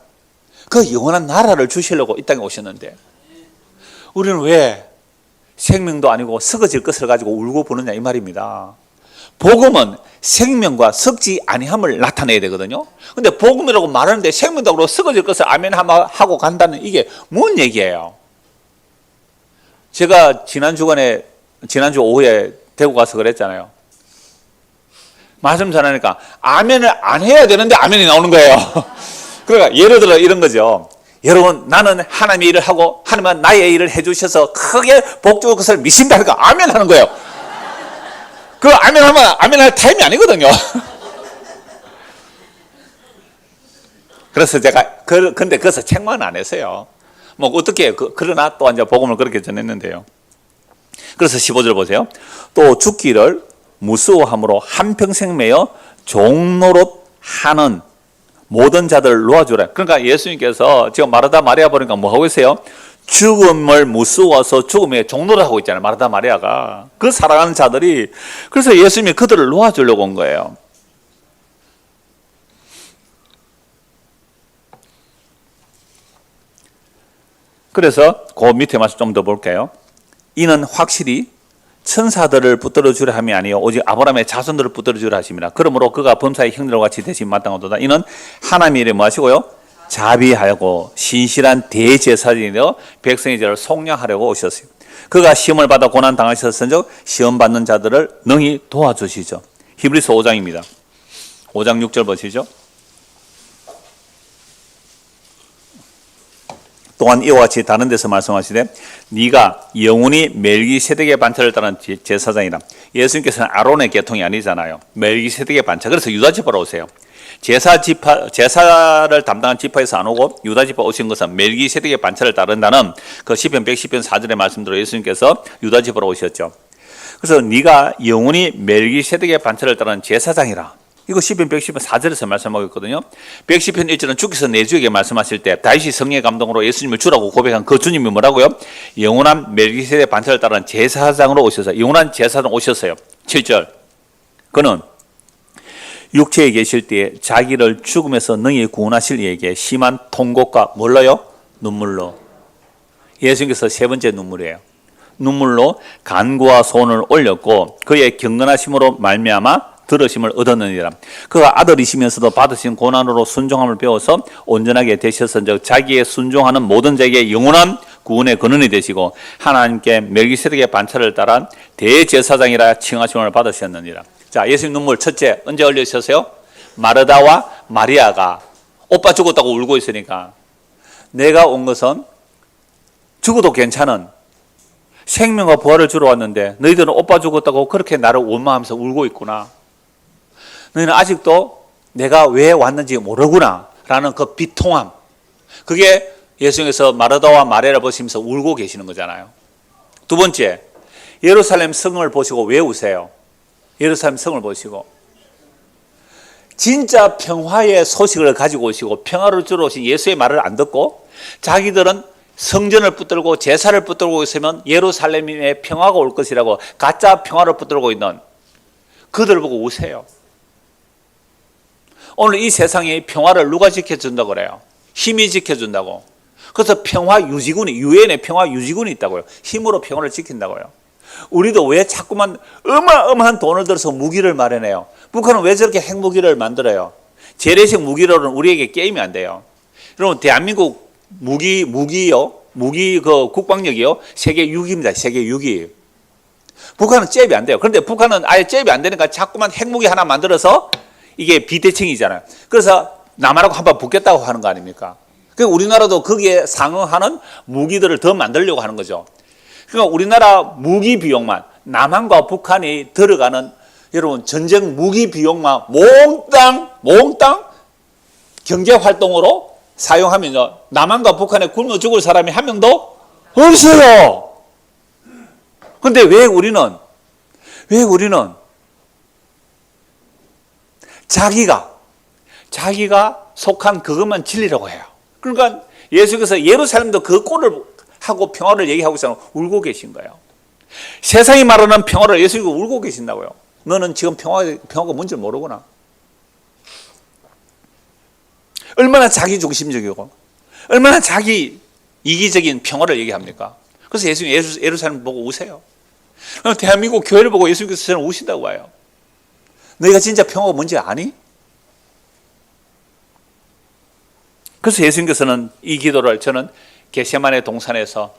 그 영원한 나라를 주시려고 이 땅에 오셨는데, 우리는 왜 생명도 아니고 썩어질 것을 가지고 울고 보느냐 이 말입니다. 복음은 생명과 썩지 아니함을 나타내야 되거든요. 근데 복음이라고 말하는데 생명도 그렇고 썩어질 것을 아멘 하고 간다는 이게 뭔 얘기예요? 제가 지난주 오후에 대구 가서 그랬잖아요. 말씀 전하니까 아멘을 안 해야 되는데 아멘이 나오는 거예요. 그러니까 예를 들어 이런 거죠. 여러분, 나는 하나님의 일을 하고 하나님은 나의 일을 해주셔서 크게 복 줄 것을 믿습니다. 아멘 하는 거예요. 그 아멘 하면 아멘 할 타임이 아니거든요. 그래서 제가 근데 그래서 책만 안 했어요. 뭐 어떻게 그러나 또 이제 복음을 그렇게 전했는데요. 그래서 15절 보세요. 또 죽기를 무수함으로 한평생 매여 종노릇 하는 모든 자들을 놓아주라. 그러니까 예수님께서 지금 마르다 마리아 보니까 뭐 하고 있어요? 죽음을 무서워서 죽음의 종로를 하고 있잖아요. 마르다 마리아가. 그 사랑하는 자들이, 그래서 예수님이 그들을 놓아주려고 온 거예요. 그래서 그 밑에 말씀 좀 더 볼게요. 이는 확실히 천사들을 붙들어 주려 함이 아니요 오직 아브라함의 자손들을 붙들어 주려 하심이라. 그러므로 그가 범사의 형들과 같이 대신 마땅하도다. 이는 하나님의 이름을 하시고요 자비하고 신실한 대제사장이여 백성의 죄를 속량하려고 오셨어요. 그가 시험을 받아 고난 당하셨은즉 시험 받는 자들을 능히 도와주시죠. 히브리서 5장입니다. 5장 6절 보시죠. 또한 이와 같이 다른 데서 말씀하시되 네가 영원히 멜기세덱의 반차를 따른 제사장이라. 예수님께서는 아론의 계통이 아니잖아요. 멜기세덱의 반차. 그래서 유다 지파로 오세요. 제사를 담당한 지파에서 안 오고 유다 지파 오신 것은 멜기세덱의 반차를 따른다는 그 시편 110편 4절의 말씀대로 예수님께서 유다 지파로 오셨죠. 그래서 네가 영원히 멜기세덱의 반차를 따른 제사장이라. 이거 시편 110편 4절에서 말씀하고 있거든요. 110편 1절은 주께서 내 주에게 말씀하실 때 다윗이 성령의 감동으로 예수님을 주라고 고백한 그 주님이 뭐라고요? 영원한 멜기세덱 반차를 따른 제사장으로 오셔서 영원한 제사장 오셨어요. 7절 그는 육체에 계실 때에 자기를 죽음에서 능히 구원하실 이에게 심한 통곡과 뭘로요? 눈물로. 예수님께서 세 번째 눈물이에요. 눈물로 간구와 소원을 올렸고 그의 경건하심으로 말미암아 들으심을 얻었느니라. 그가 아들이시면서도 받으신 고난으로 순종함을 배워서 온전하게 되셨은즉 자기의 순종하는 모든 자에게 영원한 구원의 근원이 되시고 하나님께 멜기세덱의 반차를 따라 대제사장이라 칭하심을 받으셨느니라. 자, 예수님 눈물 첫째 언제 흘리셨어요? 마르다와 마리아가 오빠 죽었다고 울고 있으니까 내가 온 것은 죽어도 괜찮은 생명과 부활을 주러 왔는데 너희들은 오빠 죽었다고 그렇게 나를 원망하면서 울고 있구나. 너희는 아직도 내가 왜 왔는지 모르구나 라는 그 비통함. 그게 예수님께서 마르다와 마리아를 보시면서 울고 계시는 거잖아요. 두 번째, 예루살렘 성을 보시고 왜 우세요? 예루살렘 성을 보시고 진짜 평화의 소식을 가지고 오시고 평화를 주러 오신 예수의 말을 안 듣고 자기들은 성전을 붙들고 제사를 붙들고 있으면 예루살렘에 평화가 올 것이라고 가짜 평화를 붙들고 있는 그들을 보고 우세요. 오늘 이 세상에 평화를 누가 지켜준다고 그래요? 힘이 지켜준다고. 그래서 평화 유지군이, 유엔의 평화 유지군이 있다고요. 힘으로 평화를 지킨다고요. 우리도 왜 자꾸만 어마어마한 돈을 들여서 무기를 마련해요? 북한은 왜 저렇게 핵무기를 만들어요? 재래식 무기로는 우리에게 게임이 안 돼요. 여러분, 대한민국 무기 그 국방력이요 세계 6위입니다. 세계 6위. 북한은 잽이 안 돼요. 그런데 북한은 아예 잽이 안 되니까 자꾸만 핵무기 하나 만들어서 이게 비대칭이잖아요. 그래서 남한하고 한번 붙겠다고 하는 거 아닙니까? 그러니까 우리나라도 거기에 상응하는 무기들을 더 만들려고 하는 거죠. 그러니까 우리나라 무기 비용만 남한과 북한이 들어가는 여러분 전쟁 무기 비용만 몽땅 경제 활동으로 사용하면요 남한과 북한에 굶어 죽을 사람이 한 명도 없어요. 그런데 왜 우리는 자기가 속한 그것만 진리라고 해요. 그러니까 예수께서 예루살렘도 그 꼴을 하고 평화를 얘기하고 있어서 울고 계신 거예요. 세상이 말하는 평화를 예수님이 울고 계신다고요. 너는 지금 평화가 뭔지 모르구나. 얼마나 자기 중심적이고 얼마나 자기 이기적인 평화를 얘기합니까? 그래서 예수님이 예루살렘 보고 우세요. 대한민국 교회를 보고 예수님께서 저는 우신다고 봐요. 너희가 진짜 평화가 뭔지 아니? 그래서 예수님께서는 이 기도를 저는 겟세마네 동산에서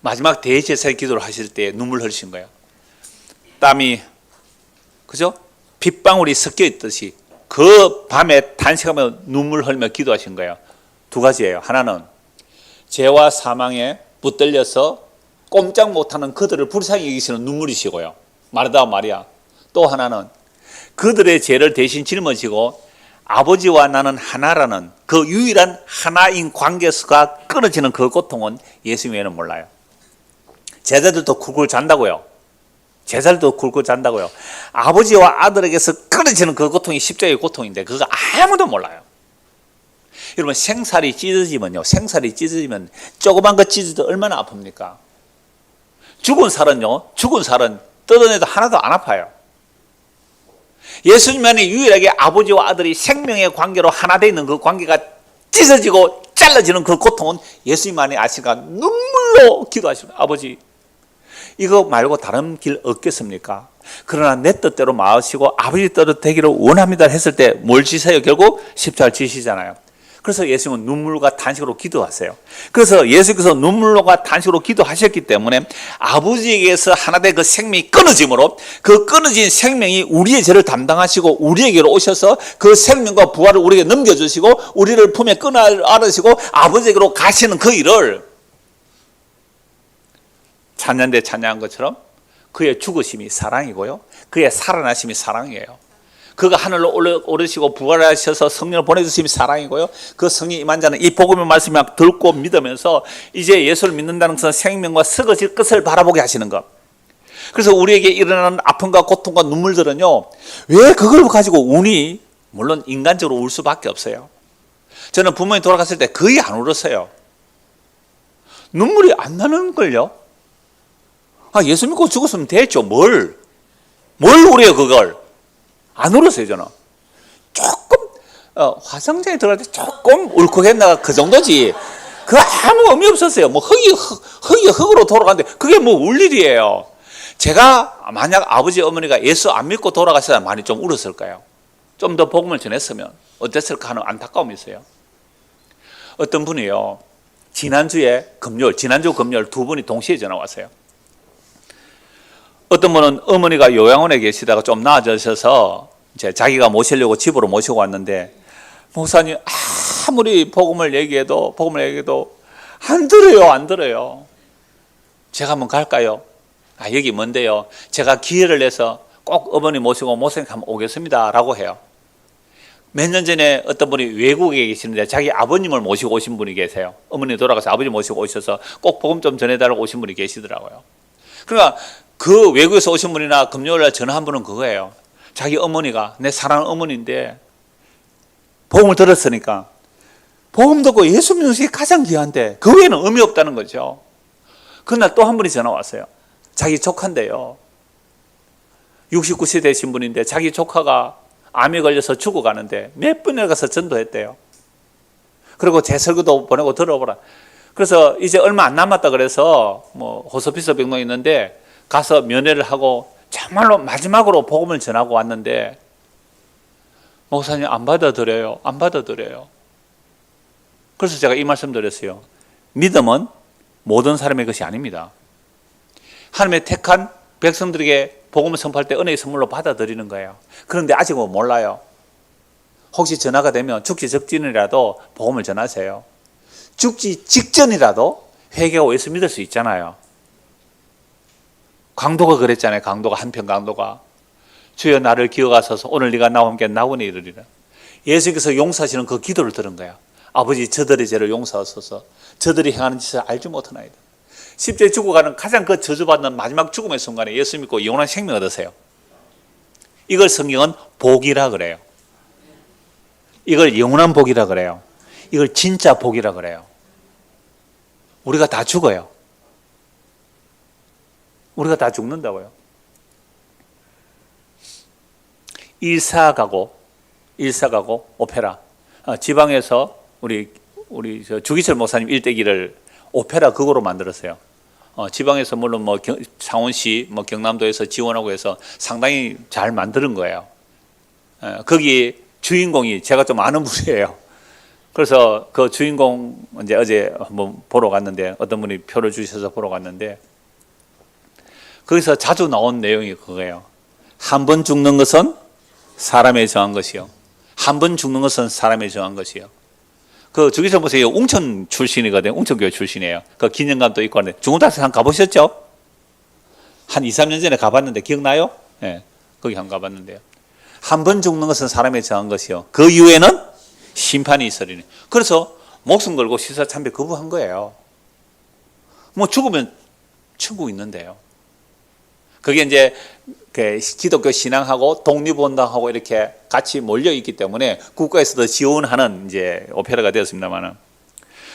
마지막 대제사의 기도를 하실 때 눈물 흘리신 거예요. 땀이 그죠? 빗방울이 섞여 있듯이 그 밤에 단식하며 눈물 흘리며 기도하신 거예요. 두 가지예요. 하나는 죄와 사망에 붙들려서 꼼짝 못하는 그들을 불쌍히 여기시는 눈물이시고요. 마르다와 마리아. 또 하나는 그들의 죄를 대신 짊어지고 아버지와 나는 하나라는 그 유일한 하나인 관계가 끊어지는 그 고통은 예수 외에는 몰라요. 제자들도 굴굴 잔다고요. 아버지와 아들에게서 끊어지는 그 고통이 십자가의 고통인데 그거 아무도 몰라요. 여러분 생살이 찢어지면요, 생살이 찢어지면 조그만 거 찢어도 얼마나 아픕니까? 죽은 살은 뜯어내도 하나도 안 아파요. 예수님만이 유일하게 아버지와 아들이 생명의 관계로 하나 되어 있는 그 관계가 찢어지고 잘라지는 그 고통은 예수님만이 아시니까 눈물로 기도하시는 아버지, 이거 말고 다른 길 없겠습니까? 그러나 내 뜻대로 마시고 아버지 뜻대로 되기를 원합니다 했을 때 뭘 지세요? 결국 십자가를 지시잖아요. 그래서 예수님은 눈물과 탄식으로 기도하세요. 그래서 예수께서 눈물과 탄식으로 기도하셨기 때문에 아버지에게서 하나 된 그 생명이 끊어짐으로 그 끊어진 생명이 우리의 죄를 담당하시고 우리에게로 오셔서 그 생명과 부활을 우리에게 넘겨주시고 우리를 품에 끊어 안으시고 아버지에게로 가시는 그 일을 찬양대 찬양한 것처럼 그의 죽으심이 사랑이고요, 그의 살아나심이 사랑이에요. 그가 하늘로 오르시고 부활하셔서 성령을 보내주심이 사랑이고요, 그 성령이 임한 자는 이 복음의 말씀을 듣고 믿으면서 이제 예수를 믿는다는 것은 생명과 썩어질 것을 바라보게 하시는 것. 그래서 우리에게 일어나는 아픔과 고통과 눈물들은요, 왜 그걸 가지고 우니? 물론 인간적으로 울 수밖에 없어요. 저는 부모님 돌아갔을 때 거의 안 울었어요. 눈물이 안 나는 걸요. 예수 믿고 죽었으면 됐죠. 뭘 우려요 그걸. 안 울었어요 저는. 조금 화성장에 들어갈 때 조금 울컥했나 그 정도지. 그 아무 의미 없었어요. 뭐 흙이 흙으로 돌아가는데 그게 뭐 울 일이에요. 제가 만약 아버지 어머니가 예수 안 믿고 돌아가셨다면 많이 좀 울었을까요? 좀 더 복음을 전했으면 어땠을까 하는 안타까움이 있어요. 어떤 분이요, 지난주 금요일 두 분이 동시에 전화 왔어요. 어떤 분은 어머니가 요양원에 계시다가 좀 나아지셔서 이제 자기가 모시려고 집으로 모시고 왔는데, 목사님 아무리 복음을 얘기해도 안 들어요. 제가 한번 갈까요? 여기 뭔데요? 제가 기회를 내서 꼭 어머니 모시고 목사님 한번 오겠습니다 라고 해요. 몇 년 전에 어떤 분이 외국에 계시는데 자기 아버님을 모시고 오신 분이 계세요. 어머니 돌아가서 아버지 모시고 오셔서 꼭 복음 좀 전해달라고 오신 분이 계시더라고요. 그러니까 그 외국에서 오신 분이나 금요일날 전화한 분은 그거예요. 자기 어머니가 내 사랑하는 어머니인데 복음을 들었으니까 복음 듣고 예수 믿는 것이 가장 귀한데 그 외에는 의미 없다는 거죠. 그날 또 한 분이 전화 왔어요. 자기 조카인데요, 69세 되신 분인데 자기 조카가 암에 걸려서 죽어가는데 몇 번이나 가서 전도했대요. 그리고 제 설교도 보내고 들어보라. 그래서 이제 얼마 안 남았다 그래서 뭐 호스피스 병동에 있는데 가서 면회를 하고 정말로 마지막으로 복음을 전하고 왔는데, 목사님 안 받아들여요. 그래서 제가 이 말씀 드렸어요. 믿음은 모든 사람의 것이 아닙니다. 하나님의 택한 백성들에게 복음을 선포할 때 은혜의 선물로 받아들이는 거예요. 그런데 아직은 몰라요. 혹시 전화가 되면 죽기 직전이라도 복음을 전하세요. 죽기 직전이라도 회개하고 예수 믿을 수 있잖아요. 강도가 그랬잖아요. 한편 강도가 주여 나를 기억하소서, 오늘 네가 나와 함께 나원에 이르리라. 예수께서 용서하시는 그 기도를 들은 거야. 아버지 저들의 죄를 용서하소서, 저들이 행하는 짓을 알지 못하나이다. 십자가에 죽어가는 가장 그 저주받는 마지막 죽음의 순간에 예수 믿고 영원한 생명 얻으세요. 이걸 성경은 복이라 그래요. 이걸 영원한 복이라 그래요. 이걸 진짜 복이라 그래요. 우리가 다 죽어요. 우리가 다 죽는다고요. 일사가고 오페라. 지방에서 우리 주기철 목사님 일대기를 오페라 극으로 만들었어요. 지방에서 물론 뭐 창원시, 뭐 경남도에서 지원하고 해서 상당히 잘 만드는 거예요. 거기 주인공이 제가 좀 아는 분이에요. 그래서 그 주인공 이제 어제 한번 보러 갔는데, 어떤 분이 표를 주셔서 보러 갔는데, 거기서 자주 나온 내용이 그거예요. 한 번 죽는 것은 사람에 정한 것이요, 한 번 죽는 것은 사람에 정한 것이요. 그 주기철 목사님 웅천 출신이거든요. 웅천교회 출신이에요. 그 기념관도 있고 하는데, 중고등학생 가보셨죠? 한 2, 3년 전에 가봤는데 기억나요? 네, 거기 한번 가봤는데요. 한 번 죽는 것은 사람에 정한 것이요, 그 이후에는 심판이 있으리니. 그래서 목숨 걸고 시사 참배 거부한 거예요. 뭐 죽으면 천국 있는데요. 그게 이제 그 기독교 신앙하고 독립운동하고 이렇게 같이 몰려 있기 때문에 국가에서도 지원하는 이제 오페라가 되었습니다만은.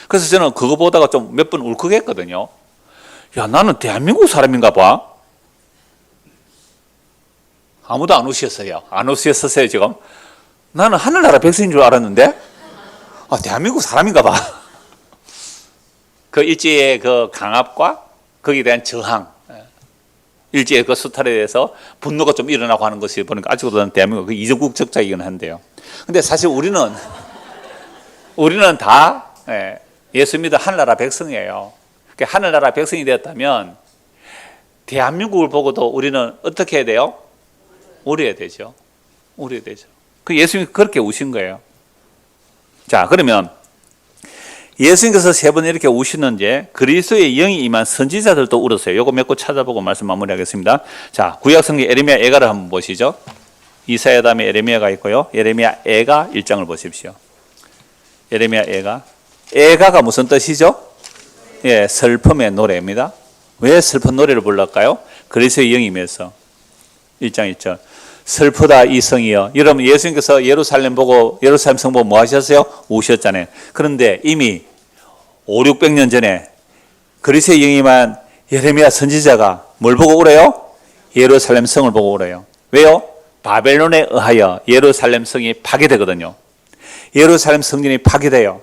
그래서 저는 그거 보다가 좀 몇 번 울컥했거든요. 야, 나는 대한민국 사람인가 봐. 아무도 안 우셨어요. 안 우셨었어요, 지금. 나는 하늘나라 백성인 줄 알았는데, 아, 대한민국 사람인가 봐. 그 일제의 그 강압과 거기에 대한 저항, 일제의 그 수탈에 대해서 분노가 좀 일어나고 하는 것이 보니까 아직도 는 대한민국 그 이정국 적자이긴 한데요. 근데 사실 우리는 다 예수 믿어 하늘나라 백성이에요. 그러니까 하늘나라 백성이 되었다면 대한민국을 보고도 우리는 어떻게 해야 돼요? 울어야 되죠. 울어야 되죠. 그 예수님이 그렇게 우신 거예요. 자, 그러면 예수님께서 세 번 이렇게 우시는지 그리스도의 영이 임한 선지자들도 울었어요. 요거 몇 고 찾아보고 말씀 마무리하겠습니다. 자, 구약성경 에레미야 애가를 한번 보시죠. 이사야 다음에 에레미야가 있고요. 에레미야 애가 1장을 보십시오. 에레미야 애가. 애가가 무슨 뜻이죠? 예, 슬픔의 노래입니다. 왜 슬픈 노래를 불렀까요? 그리스도의 영이 임해서. 1장 1절. 슬프다 이 성이여. 여러분 예수님께서 예루살렘 성 보고 뭐 하셨어요? 우셨잖아요. 그런데 이미 5, 600년 전에 그리스도의 영이만 예레미야 선지자가 뭘 보고 울어요? 예루살렘 성을 보고 울어요. 왜요? 바벨론에 의하여 예루살렘 성이 파괴되거든요. 예루살렘 성전이 파괴돼요.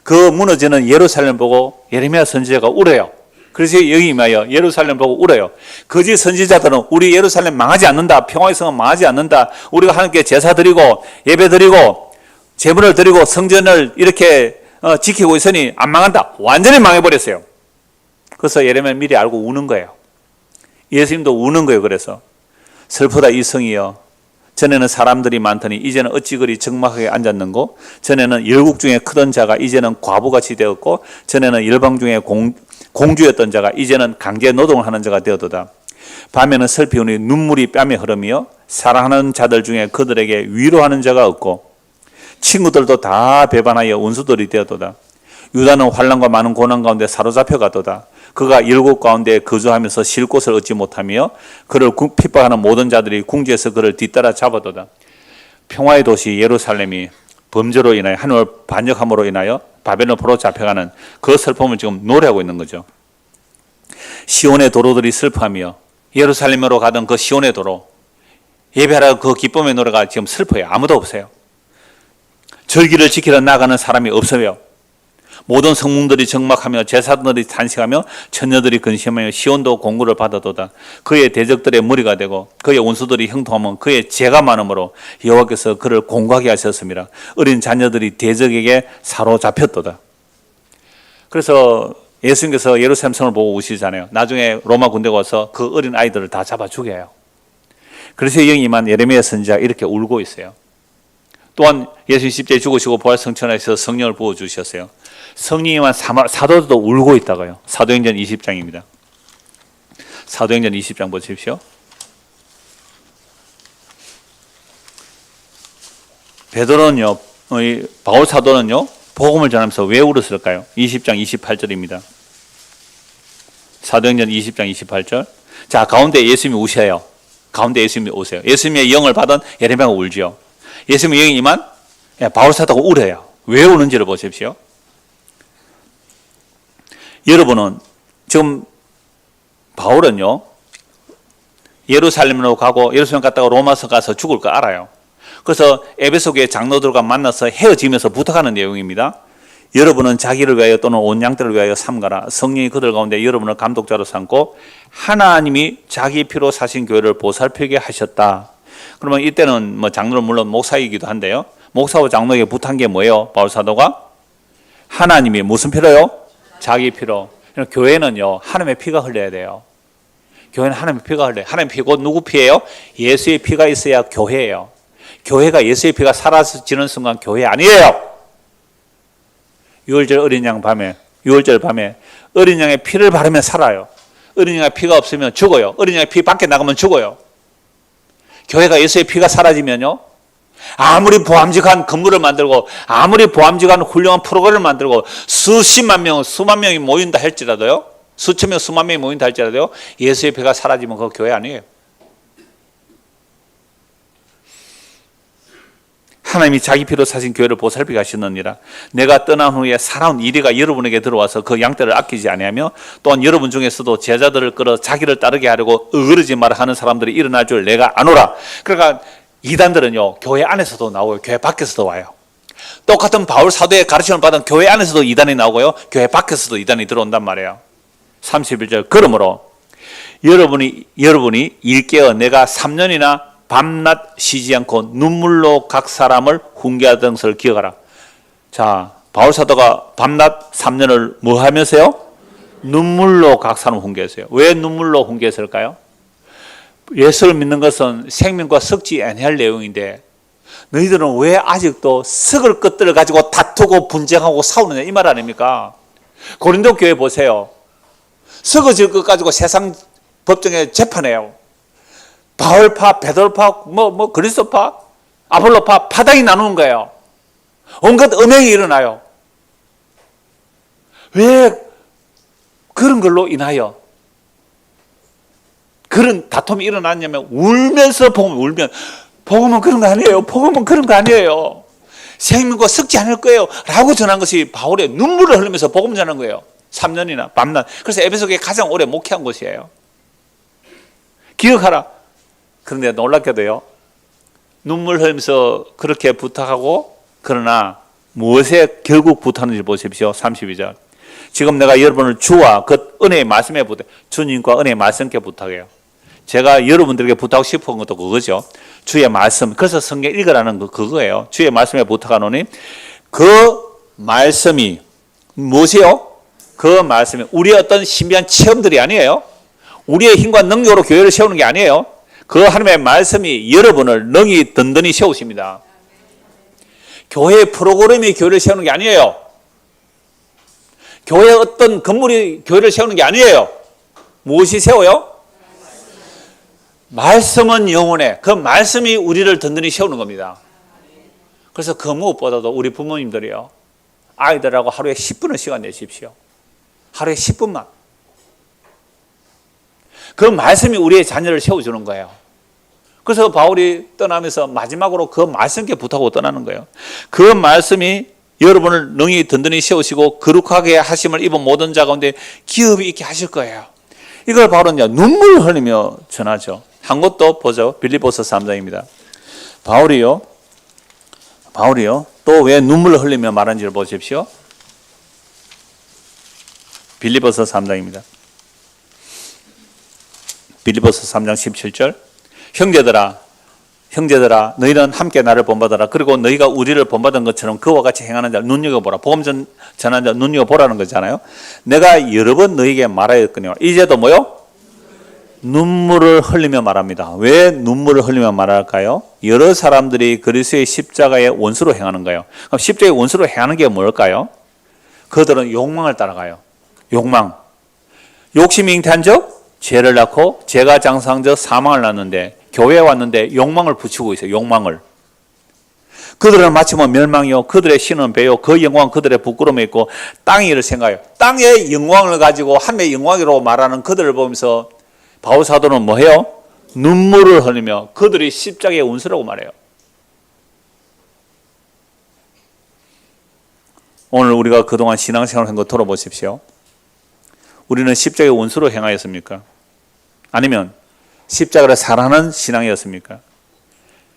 그 무너지는 예루살렘 보고 예레미야 선지자가 울어요. 그래서 여기 임하여 예루살렘 보고 울어요. 거짓 선지자들은 우리 예루살렘 망하지 않는다. 평화의 성은 망하지 않는다. 우리가 하나님께 제사 드리고 예배 드리고 제물을 드리고 성전을 이렇게 지키고 있으니 안 망한다. 완전히 망해버렸어요. 그래서 예레미야 미리 알고 우는 거예요. 예수님도 우는 거예요. 그래서 슬프다 이 성이여. 전에는 사람들이 많더니 이제는 어찌 그리 적막하게 앉았는고, 전에는 열국 중에 크던 자가 이제는 과부같이 되었고, 전에는 열방 중에 공주였던 자가 이제는 강제 노동을 하는 자가 되었도다. 밤에는 슬피 우니 눈물이 뺨에 흐르며 사랑하는 자들 중에 그들에게 위로하는 자가 없고 친구들도 다 배반하여 원수들이 되었도다. 유다는 환난과 많은 고난 가운데 사로잡혀 갔도다. 그가 열국 가운데 거주하면서 쉴 곳을 얻지 못하며 그를 핍박하는 모든 자들이 궁지에서 그를 뒤따라 잡아도다. 평화의 도시 예루살렘이 범죄로 인하여 하늘을 반역함으로 인하여 바벨론으로 잡혀가는 그 슬픔을 지금 노래하고 있는 거죠. 시온의 도로들이 슬퍼하며 예루살렘으로 가던 그 시온의 도로, 예배하라 그 기쁨의 노래가 지금 슬퍼요. 아무도 없어요. 절기를 지키러 나가는 사람이 없어요. 모든 성문들이 적막하며 제사들이 탄식하며 처녀들이 근심하며 시온도 공구를 받아도다. 그의 대적들의 무리가 되고 그의 원수들이 형통하면 그의 죄가 많으므로 여호와께서 그를 공고하게 하셨습니다. 어린 자녀들이 대적에게 사로잡혔도다. 그래서 예수님께서 예루살렘 성을 보고 우시잖아요. 나중에 로마 군대가 와서 그 어린 아이들을 다 잡아 죽여요. 그래서 영이 임한 예레미야 선지자가 이렇게 울고 있어요. 또한 예수님 십자가에 죽으시고 부활 성천하셔서 성령을 부어주셨어요. 성령이만 사도들도 울고 있다고요. 사도행전 20장입니다. 사도행전 20장 보십시오. 베드로는요, 바울 사도는요, 복음을 전하면서 왜 울었을까요? 20장 28절입니다. 사도행전 20장 28절. 자, 가운데 예수님이 우셔요. 가운데 예수님이 오세요. 예수님의 영을 받은 예레미야가 울지요. 예수님의 영이 임한 바울 사도가 울어요. 왜 우는지를 보십시오. 여러분은 지금 바울은요, 예루살렘으로 가고 예루살렘 갔다가 로마서 가서 죽을 거 알아요. 그래서 에베소 교회 장로들과 만나서 헤어지면서 부탁하는 내용입니다. 여러분은 자기를 위하여 또는 온 양떼를 위하여 삼가라. 성령이 그들 가운데 여러분을 감독자로 삼고 하나님이 자기 피로 사신 교회를 보살피게 하셨다. 그러면 이때는 뭐 장로는 물론 목사이기도 한데요. 목사와 장로에게 부탁한 게 뭐예요? 바울 사도가 하나님이 무슨 피로요? 자기 피로. 교회는요, 하나님의 피가 흘려야 돼요. 교회는 하나님의 피가 흘려요. 하나님의 피고 누구 피예요? 예수의 피가 있어야 교회예요. 교회가 예수의 피가 사라지는 순간 교회 아니에요. 6월절 어린 양 밤에, 6월절 밤에 어린 양의 피를 바르면 살아요. 어린 양의 피가 없으면 죽어요. 어린 양의 피 밖에 나가면 죽어요. 교회가 예수의 피가 사라지면요, 아무리 보암직한 건물을 만들고 아무리 보암직한 훌륭한 프로그램을 만들고 수십만 명, 수만 명이 모인다 할지라도요, 수천 명, 수만 명이 모인다 할지라도요, 예수의 피가 사라지면 그거 교회 아니에요. 하나님이 자기 피로 사신 교회를 보살피게 하시느니라. 내가 떠난 후에 살아온 이리가 여러분에게 들어와서 그 양떼를 아끼지 아니하며 또한 여러분 중에서도 제자들을 끌어 자기를 따르게 하려고 어그러지 말아 하는 사람들이 일어날 줄 내가 아노라. 그러니까 이단들은요, 교회 안에서도 나오고요, 교회 밖에서도 와요. 똑같은 바울 사도의 가르침을 받은 교회 안에서도 이단이 나오고요, 교회 밖에서도 이단이 들어온단 말이에요. 31절. 그러므로 여러분이 일깨어 내가 3년이나 밤낮 쉬지 않고 눈물로 각 사람을 훈계하던 것을 기억하라. 자, 바울 사도가 밤낮 3년을 뭐 하면서요? 눈물로 각 사람을 훈계했어요. 왜 눈물로 훈계했을까요? 예수를 믿는 것은 생명과 썩지 아니할 내용인데 너희들은 왜 아직도 썩을 것들을 가지고 다투고 분쟁하고 싸우느냐, 이 말 아닙니까? 고린도 교회 보세요. 썩어질 것 가지고 세상 법정에 재판해요. 바울파, 베드로파, 그리스도파, 아볼로파, 파당이 나누는 거예요. 온갖 음행이 일어나요. 왜 그런 걸로 인하여 그런 다툼이 일어났냐면 울면서 복음은 그런 거 아니에요. 복음은 그런 거 아니에요. 생명과 썩지 않을 거예요 라고 전한 것이 바울의 눈물을 흘리면서 복음 전한 거예요. 3년이나 밤낮. 그래서 에베소 교회 가장 오래 목회한 곳이에요. 기억하라. 그런데 놀랍게도요, 눈물 흘리면서 그렇게 부탁하고, 그러나 무엇에 결국 부탁하는지 보십시오. 32절. 지금 내가 여러분을 주와 그 은혜의 말씀에 부탁해, 주님과 은혜의 말씀께 부탁해요. 제가 여러분들에게 부탁하고 싶은 것도 그거죠. 주의 말씀. 그래서 성경 읽으라는 거 그거예요. 주의 말씀에 부탁하노니 그 말씀이 무엇이요? 그 말씀이 우리의 어떤 신비한 체험들이 아니에요. 우리의 힘과 능력으로 교회를 세우는 게 아니에요. 그 하나님의 말씀이 여러분을 능히 든든히 세우십니다. 교회 프로그램이 교회를 세우는 게 아니에요. 교회 어떤 건물이 교회를 세우는 게 아니에요. 무엇이 세워요? 말씀은 영혼에, 그 말씀이 우리를 든든히 세우는 겁니다. 그래서 그 무엇보다도 우리 부모님들이요, 아이들하고 하루에 10분의 시간 내십시오. 하루에 10분만. 그 말씀이 우리의 자녀를 세워주는 거예요. 그래서 바울이 떠나면서 마지막으로 그 말씀께 부탁하고 떠나는 거예요. 그 말씀이 여러분을 능히 든든히 세우시고 거룩하게 하심을 입은 모든 자 가운데 기업이 있게 하실 거예요. 이걸 바울은요, 눈물을 흘리며 전하죠. 한 것도 보죠. 빌립보서 3장입니다. 바울이요, 또 왜 눈물을 흘리며 말하는지를 보십시오. 빌립보서 3장입니다. 빌립보서 3장 17절. 형제들아 너희는 함께 나를 본받아라. 그리고 너희가 우리를 본받은 것처럼 그와 같이 행하는 자를 눈여겨보라. 복음 전하는 자를 눈여겨보라는 거잖아요. 내가 여러 번 너희에게 말하였거니와 이제도 뭐요? 눈물을 흘리며 말합니다. 왜 눈물을 흘리며 말할까요? 여러 사람들이 그리스도의 십자가의 원수로 행하는 거예요. 그럼 십자가의 원수로 행하는 게 뭘까요? 그들은 욕망을 따라가요. 욕심이 잉태한 적 죄를 낳고 죄가 장사한 적 사망을 낳는데, 교회에 왔는데 욕망을 붙이고 있어요. 욕망을. 그들은 마치 멸망이요, 그들의 신은 배요, 그 영광 그들의 부끄러움에 있고 땅의 일을 생각해요. 땅의 영광을 가지고 하나님의 영광이라고 말하는 그들을 보면서 바울 사도는 뭐해요? 눈물을 흘리며 그들이 십자가의 원수라고 말해요. 오늘 우리가 그동안 신앙생활을 한 거 돌아보십시오. 우리는 십자가의 원수로 행하였습니까? 아니면 십자가를 사랑하는 신앙이었습니까?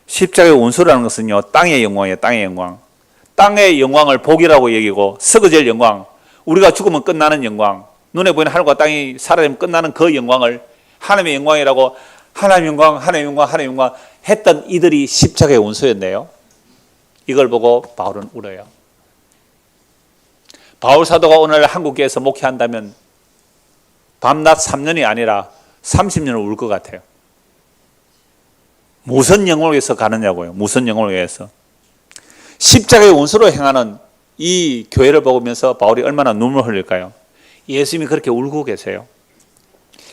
십자가의 원수라는 것은요, 땅의 영광이에요. 땅의 영광. 땅의 영광을 복이라고 여기고 썩어질 영광, 우리가 죽으면 끝나는 영광, 눈에 보이는 하늘과 땅이 사라지면 끝나는 그 영광을 하나님의 영광이라고 하나님의 영광, 하나님의 영광, 하나님의 영광 했던 이들이 십자가의 원수였네요. 이걸 보고 바울은 울어요. 바울 사도가 오늘 한국교회에서 목회한다면 밤낮 3년이 아니라 30년을 울 것 같아요. 무슨 영혼을 위해서 가느냐고요. 무슨 영혼을 위해서. 십자가의 원수로 행하는 이 교회를 보면서 바울이 얼마나 눈물을 흘릴까요? 예수님이 그렇게 울고 계세요.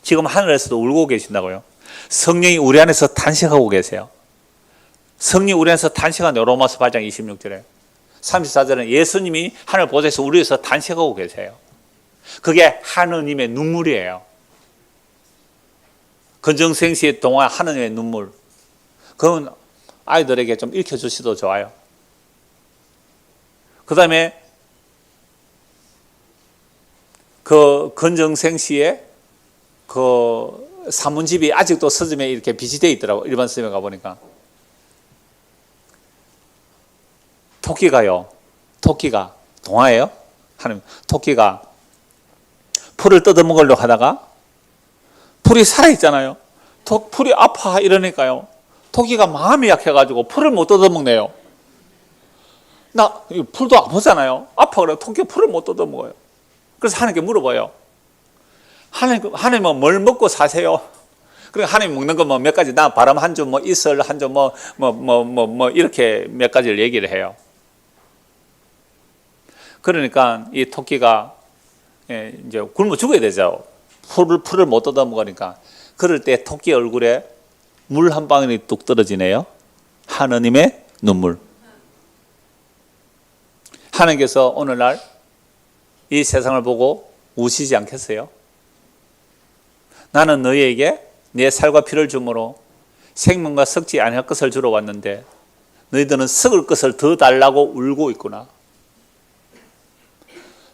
지금 하늘에서도 울고 계신다고요. 성령이 우리 안에서 탄식하고 계세요. 성령이 우리 안에서 탄식하는데, 로마서 8장 26절에 34절은 예수님이 하늘 보좌에서 우리 위해서 탄식하고 계세요. 그게 하느님의 눈물이에요. 건정생시에 동화 하느님의 눈물. 그건 아이들에게 좀 읽혀주시도 좋아요. 그 다음에 그 건정생시에 그 산문집이 아직도 서점에 이렇게 비치되어 있더라고. 일반 서점에 가보니까. 토끼가 동화예요. 하나님, 토끼가 풀을 뜯어먹으려고 하다가 풀이 살아있잖아요. 풀이 아파 이러니까요. 토끼가 마음이 약해가지고 풀을 못 뜯어먹네요. 풀도 아프잖아요. 아파 그래. 토끼가 풀을 못 뜯어먹어요. 그래서 하나님께 물어봐요. 하나님은 뭘 먹고 사세요? 그러니까 하나님 먹는 거 뭐 몇 가지, 나 바람 한 줌, 뭐 이슬 한 줌, 이렇게 몇 가지를 얘기를 해요. 그러니까 이 토끼가 이제 굶어 죽어야 되죠. 풀을 못 뜯어 먹으니까. 그럴 때 토끼 얼굴에 물 한 방울이 뚝 떨어지네요. 하느님의 눈물. 하나님께서 오늘날 이 세상을 보고 우시지 않겠어요? 나는 너희에게 내 살과 피를 주므로 생명과 썩지 아니할 것을 주러 왔는데 너희들은 썩을 것을 더 달라고 울고 있구나.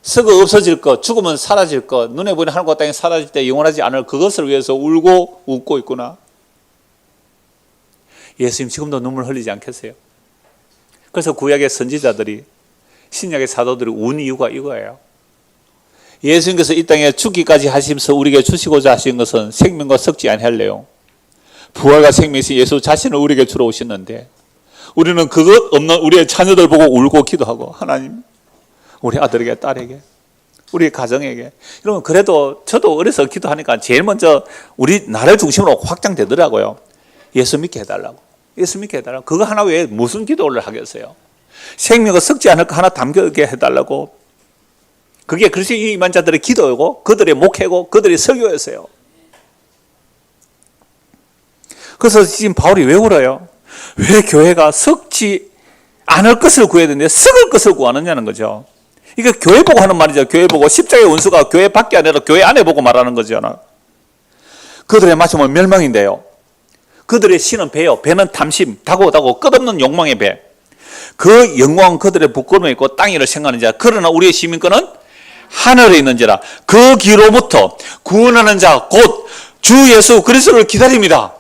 썩어 없어질 것, 죽으면 사라질 것, 눈에 보이는 하늘과 땅이 사라질 때 영원하지 않을 그것을 위해서 울고 웃고 있구나. 예수님 지금도 눈물 흘리지 않겠어요? 그래서 구약의 선지자들이, 신약의 사도들이 운 이유가 이거예요. 예수님께서 이 땅에 죽기까지 하시면서 우리에게 주시고자 하신 것은 생명과 썩지 아니할래요. 부활과 생명이신 예수 자신을 우리에게 주러 오셨는데 우리는 그것 없는 우리의 자녀들 보고 울고 기도하고, 하나님 우리 아들에게, 딸에게, 우리 가정에게. 여러분, 그래도 저도 어려서 기도하니까 제일 먼저 우리 나를 중심으로 확장되더라고요. 예수 믿게 해달라고. 예수 믿게 해달라고. 그거 하나 외에 무슨 기도를 하겠어요? 생명과 썩지 않을 거 하나 담겨게 해달라고. 그게 그리스도에 임한 자들의 기도이고 그들의 목회고 그들의 설교였어요. 그래서 지금 바울이 왜 울어요? 왜 교회가 썩지 않을 것을 구해야 되는데 썩을 것을 구하느냐는 거죠. 이거 교회 보고 하는 말이죠. 교회 보고. 십자가의 원수가 교회 밖에 아니라 교회 안에 보고 말하는 거죠. 그들의 마침은 멸망인데요. 그들의 신은 배요. 배는 탐심, 다고다고 끝없는 욕망의 배. 그 영광은 그들의 부끄러움에 있고 땅 위를 생각하는 자. 그러나 우리의 시민권은 하늘에 있는지라. 그 기로부터 구원하는 자 곧 주 예수 그리스도를 기다립니다.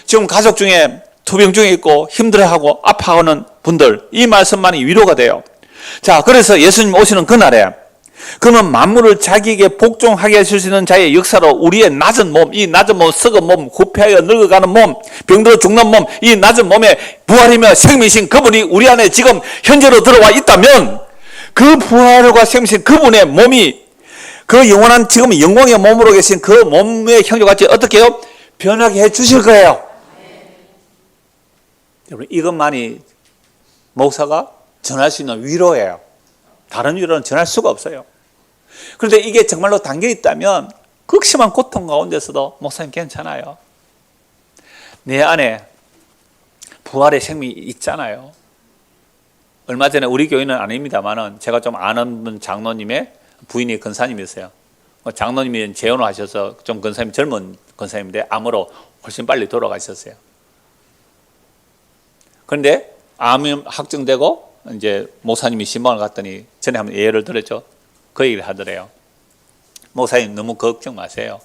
지금 가족 중에 투병 중에 있고 힘들어하고 아파하는 분들, 이 말씀만이 위로가 돼요. 자, 그래서 예수님 오시는 그날에 그는 만물을 자기에게 복종하게 하실 수 있는 자의 역사로 우리의 낮은 몸, 이 낮은 몸, 썩은 몸, 구패하여 늙어가는 몸, 병들어 죽는 몸, 이 낮은 몸에 부활이며 생명이신 그분이 우리 안에 지금 현재로 들어와 있다면 그 부활과 생명이신 그분의 몸이 그 영원한 지금 영광의 몸으로 계신 그 몸의 형제같이 어떻게 해요? 변하게 해 주실 거예요. 여러분, 이것만이 목사가 전할 수 있는 위로예요. 다른 위로는 전할 수가 없어요. 그런데 이게 정말로 담겨 있다면 극심한 고통 가운데서도 목사님 괜찮아요. 내 안에 부활의 생명이 있잖아요. 얼마 전에 우리 교회는 아닙니다만은 제가 좀 아는 분 장로님의 부인이 권사님이었어요. 장로님이 재혼을 하셔서 좀 권사님 젊은 권사님인데 암으로 훨씬 빨리 돌아가셨어요. 그런데 암이 확정되고 이제 목사님이 신방을 갔더니 전에 한번 예를 들었죠. 그 얘기를 하더래요. 목사님 너무 걱정 마세요.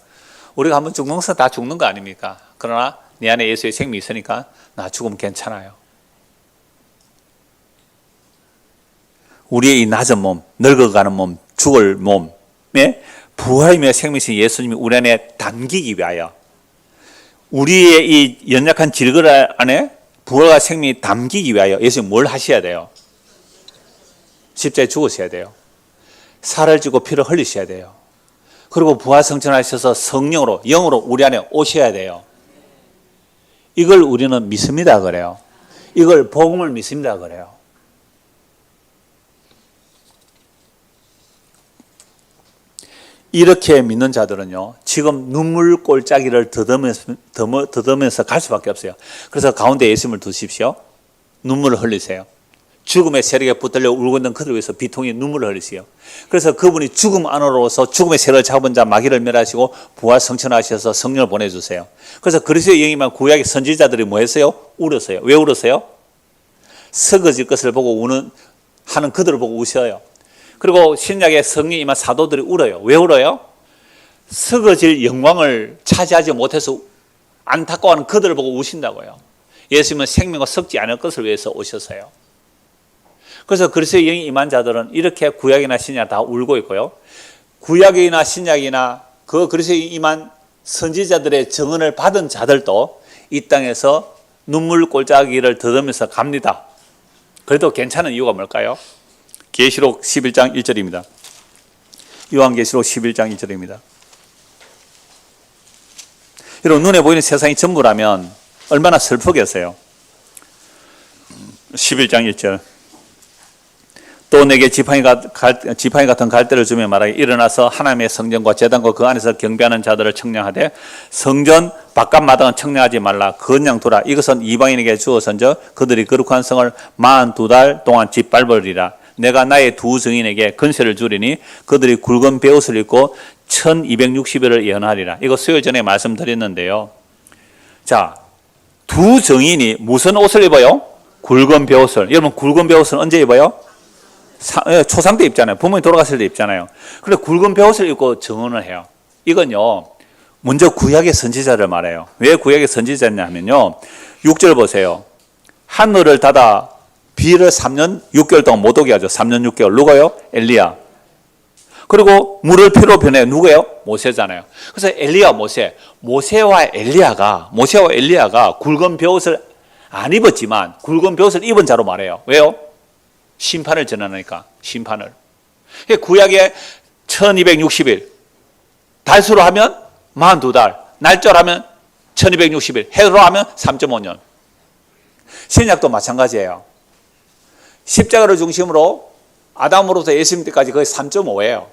우리가 한번 죽는 것은 다 죽는 거 아닙니까? 그러나 내 안에 예수의 생명이 있으니까 나 죽으면 괜찮아요. 우리의 이 낮은 몸, 늙어가는 몸, 죽을 몸에 부활이며 생명이신 예수님이 우리 안에 담기기 위하여, 우리의 이 연약한 질거 안에 부활과 생명이 담기기 위하여 예수님 뭘 하셔야 돼요? 십자가에 죽으셔야 돼요. 살을 찌고 피를 흘리셔야 돼요. 그리고 부활성천하셔서 성령으로, 영으로 우리 안에 오셔야 돼요. 이걸 우리는 믿습니다 그래요. 이걸 복음을 믿습니다 그래요. 이렇게 믿는 자들은요, 지금 눈물 골짜기를 더듬으면서 갈 수밖에 없어요. 그래서 가운데 예수님을 두십시오. 눈물을 흘리세요. 죽음의 세력에 붙들려 울고 있는 그들을 위해서 비통히 눈물을 흘리세요. 그래서 그분이 죽음 안으로서 죽음의 세력을 잡은 자 마귀를 멸하시고 부활 성천하셔서 성령을 보내주세요. 그래서 그리스도의 영이만 구약의 선지자들이 뭐 했어요? 울었어요. 왜 울었어요? 썩어질 것을 보고 하는 그들을 보고 우셔요. 그리고 신약의 성령이 임한 사도들이 울어요. 왜 울어요? 썩어질 영광을 차지하지 못해서 안타까워하는 그들을 보고 우신다고요. 예수님은 생명과 썩지 않을 것을 위해서 오셨어요. 그래서 그리스도의 영이 임한 자들은 이렇게 구약이나 신약 다 울고 있고요. 구약이나 신약이나 그 그리스도의 임한 선지자들의 증언을 받은 자들도 이 땅에서 눈물 골짜기를 더듬으면서 갑니다. 그래도 괜찮은 이유가 뭘까요? 계시록 11장 1절입니다. 요한계시록 11장 1절입니다. 여러분, 눈에 보이는 세상이 전부라면 얼마나 슬프겠어요. 11장 1절. 또 내게 지팡이 같은 갈대를 주며 말하기, 일어나서 하나님의 성전과 제단과 그 안에서 경배하는 자들을 청량하되 성전 바깥 마당은 청량하지 말라. 그냥 두라. 이것은 이방인에게 주어선저 그들이 거룩한 성을 42달 동안 짓밟으리라. 내가 나의 두 증인에게 권세를 주리니 그들이 굵은 베옷을 입고 1260일을 예언하리라. 이거 수요 전에 말씀드렸는데요. 자, 두 증인이 무슨 옷을 입어요? 굵은 베옷을. 여러분, 굵은 베옷을 언제 입어요? 초상 때 입잖아요. 부모님 돌아갔을 때 입잖아요. 그런데 굵은 베옷을 입고 증언을 해요. 이건요, 먼저 구약의 선지자를 말해요. 왜 구약의 선지자냐 하면요, 6절 보세요. 하늘을 닫아 비를 3년 6개월 동안 못 오게 하죠. 3년 6개월. 누가요? 엘리야. 그리고 물을 피로 변해. 누구예요? 모세잖아요. 그래서 엘리야, 모세와 엘리야가 굵은 베옷을 안 입었지만 굵은 베옷을 입은 자로 말해요. 왜요? 심판을 전하니까. 심판을. 구약에 1260일, 달수로 하면 42달, 날짜로 하면 1260일, 해로 하면 3.5년. 신약도 마찬가지예요. 십자가를 중심으로 아담으로부터 예수님 때까지 거의 3.5예요.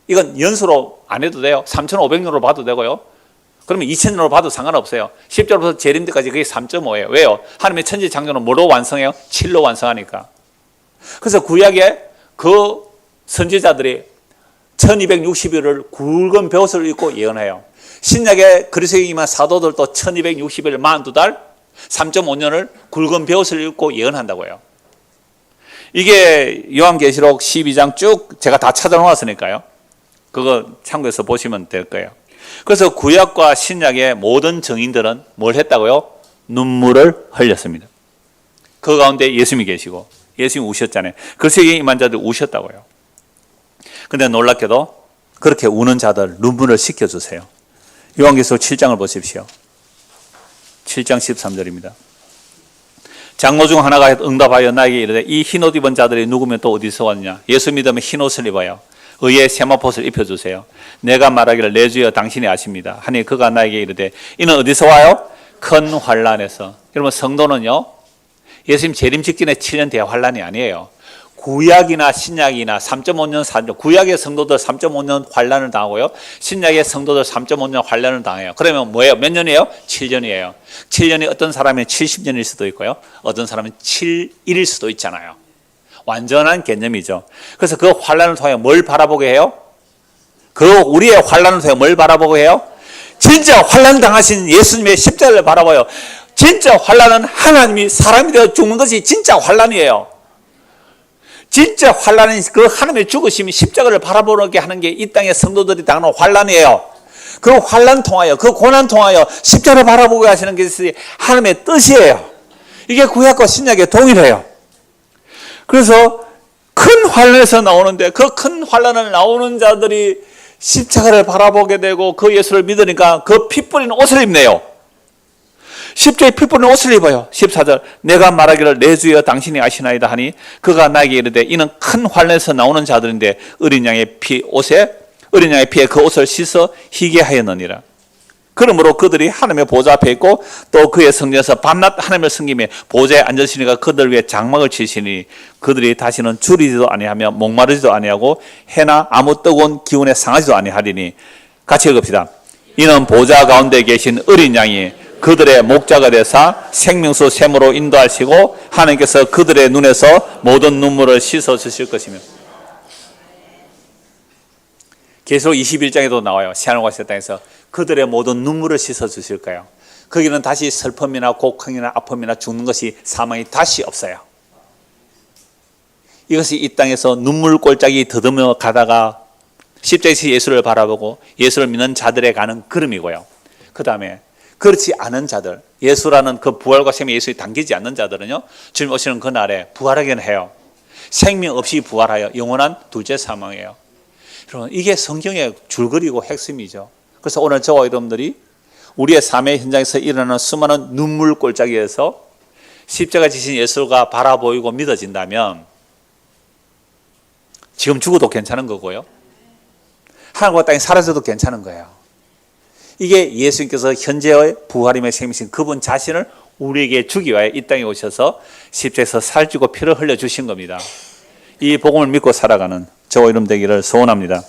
이건 연수로 안 해도 돼요. 3,500년으로 봐도 되고요. 그러면 2000년으로 봐도 상관없어요. 십자가부터 재림 때까지 그게 3.5예요. 왜요? 하나님의 천지 창조는 뭐로 완성해요? 7로 완성하니까. 그래서 구약에 그 선지자들이 1260일을 굵은 베옷을 입고 예언해요. 신약의 그리스도에 임한 사도들도 1260일 42달 3.5년을 굵은 베옷을 입고 예언한다고요. 이게 요한계시록 12장 쭉 제가 다 찾아놓았으니까요. 그거 참고해서 보시면 될 거예요. 그래서 구약과 신약의 모든 증인들은 뭘 했다고요? 눈물을 흘렸습니다. 그 가운데 예수님이 계시고 예수님이 우셨잖아요. 그리스도에 임한 자들 우셨다고요. 근데 놀랍게도 그렇게 우는 자들 눈물을 씻겨주세요. 요한계시록 7장을 보십시오. 7장 13절입니다. 장로 중 하나가 응답하여 나에게 이르되 이 흰옷 입은 자들이 누구면 또 어디서 왔느냐? 예수 믿으면 흰옷을 입어요. 의의 세마포옷을 입혀주세요. 내가 말하기를 내 주여 당신이 아십니다. 하니 그가 나에게 이르되 이는 어디서 와요? 큰 환란에서. 여러분, 성도는요, 예수님 재림 직전에 7년 대환란이 아니에요. 구약이나 신약이나 3.5년, 4년, 구약의 성도들 3.5년 환란을 당하고요. 신약의 성도들 3.5년 환란을 당해요. 그러면 뭐예요? 몇 년이에요? 7년이에요. 7년이 어떤 사람은 70년일 수도 있고요. 어떤 사람은 7일일 수도 있잖아요. 완전한 개념이죠. 그래서 그 환란을 통해 뭘 바라보게 해요? 우리의 환란을 통해 뭘 바라보게 해요? 진짜 환란 당하신 예수님의 십자가를 바라봐요. 진짜 환란은 하나님이 사람이 되어 죽는 것이 진짜 환란이에요. 진짜 환란은 그 하나님의 죽으심이 십자가를 바라보게 하는 게 이 땅의 성도들이 당하는 환란이에요. 그 환란 통하여, 그 고난 통하여 십자가를 바라보게 하시는 것이 하나님의 뜻이에요. 이게 구약과 신약의 동일해요. 그래서 큰 환란에서 나오는데 그 큰 환란을 나오는 자들이 십자가를 바라보게 되고 그 예수를 믿으니까 그 피 뿌리는 옷을 입네요. 십자가에 피 뿌리는 옷을 입어요. 14절 내가 말하기를 내 주여 당신이 아시나이다 하니 그가 나에게 이르되 이는 큰 환란에서 나오는 자들인데 어린 양의 피에 그 옷을 씻어 희게 하였느니라. 그러므로 그들이 하나님의 보좌 앞에 있고 또 그의 성전에서 밤낮 하나님을 섬기며 보좌에 앉으시니까 그들 위에 장막을 치시니 그들이 다시는 줄이지도 아니하며 목마르지도 아니하고 해나 아무 뜨거운 기운에 상하지도 아니하리니. 같이 읽읍시다. 이는 보좌 가운데 계신 어린 양이 그들의 목자가 되사 생명수 샘으로 인도하시고 하나님께서 그들의 눈에서 모든 눈물을 씻어 주실 것이며. 계시록 21장에도 나와요. 새하늘과 새 땅에서 그들의 모든 눈물을 씻어 주실 거예요. 거기는 다시 슬픔이나 곡항이나 아픔이나 죽는 것이, 사망이 다시 없어요. 이것이 이 땅에서 눈물 골짜기 더듬어 가다가 십자가에서 예수를 바라보고 예수를 믿는 자들에 가는 걸음이고요. 그 다음에 그렇지 않은 자들, 예수라는 그 부활과 생명 예수에 담기지 않는 자들은요, 주님 오시는 그날에 부활하긴 해요. 생명 없이 부활하여 영원한 둘째 사망이에요. 여러분, 이게 성경의 줄거리고 핵심이죠. 그래서 오늘 저와 여러분들이 우리의 삶의 현장에서 일어나는 수많은 눈물 골짜기에서 십자가 지신 예수가 바라보이고 믿어진다면 지금 죽어도 괜찮은 거고요, 하늘과 땅이 사라져도 괜찮은 거예요. 이게 예수님께서 현재의 부활임의 생명이신 그분 자신을 우리에게 주기 위하여 이 땅에 오셔서 십자가에서 살찌고 피를 흘려주신 겁니다. 이 복음을 믿고 살아가는 저와 여러분 되기를 소원합니다.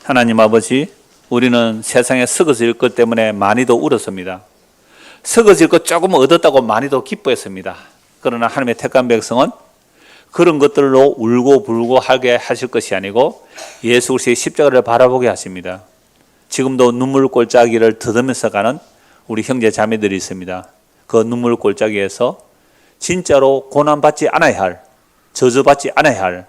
하나님 아버지, 우리는 세상에 썩어질 것 때문에 많이도 울었습니다. 썩어질 것 조금 얻었다고 많이도 기뻐했습니다. 그러나 하나님의 택한 백성은 그런 것들로 울고 불고 하게 하실 것이 아니고 예수 그리스도의 십자가를 바라보게 하십니다. 지금도 눈물 골짜기를 더듬으면서 가는 우리 형제 자매들이 있습니다. 그 눈물 골짜기에서 진짜로 고난받지 않아야 할, 저주받지 않아야 할,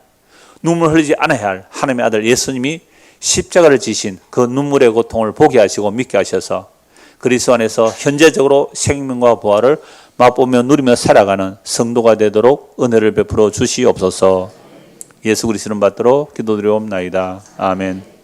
눈물 흘리지 않아야 할 하나님의 아들 예수님이 십자가를 지신 그 눈물의 고통을 보게 하시고 믿게 하셔서 그리스도 안에서 현재적으로 생명과 부활을 맛보며 누리며 살아가는 성도가 되도록 은혜를 베풀어 주시옵소서. 예수 그리스도를 받들어 기도드리옵나이다. 아멘.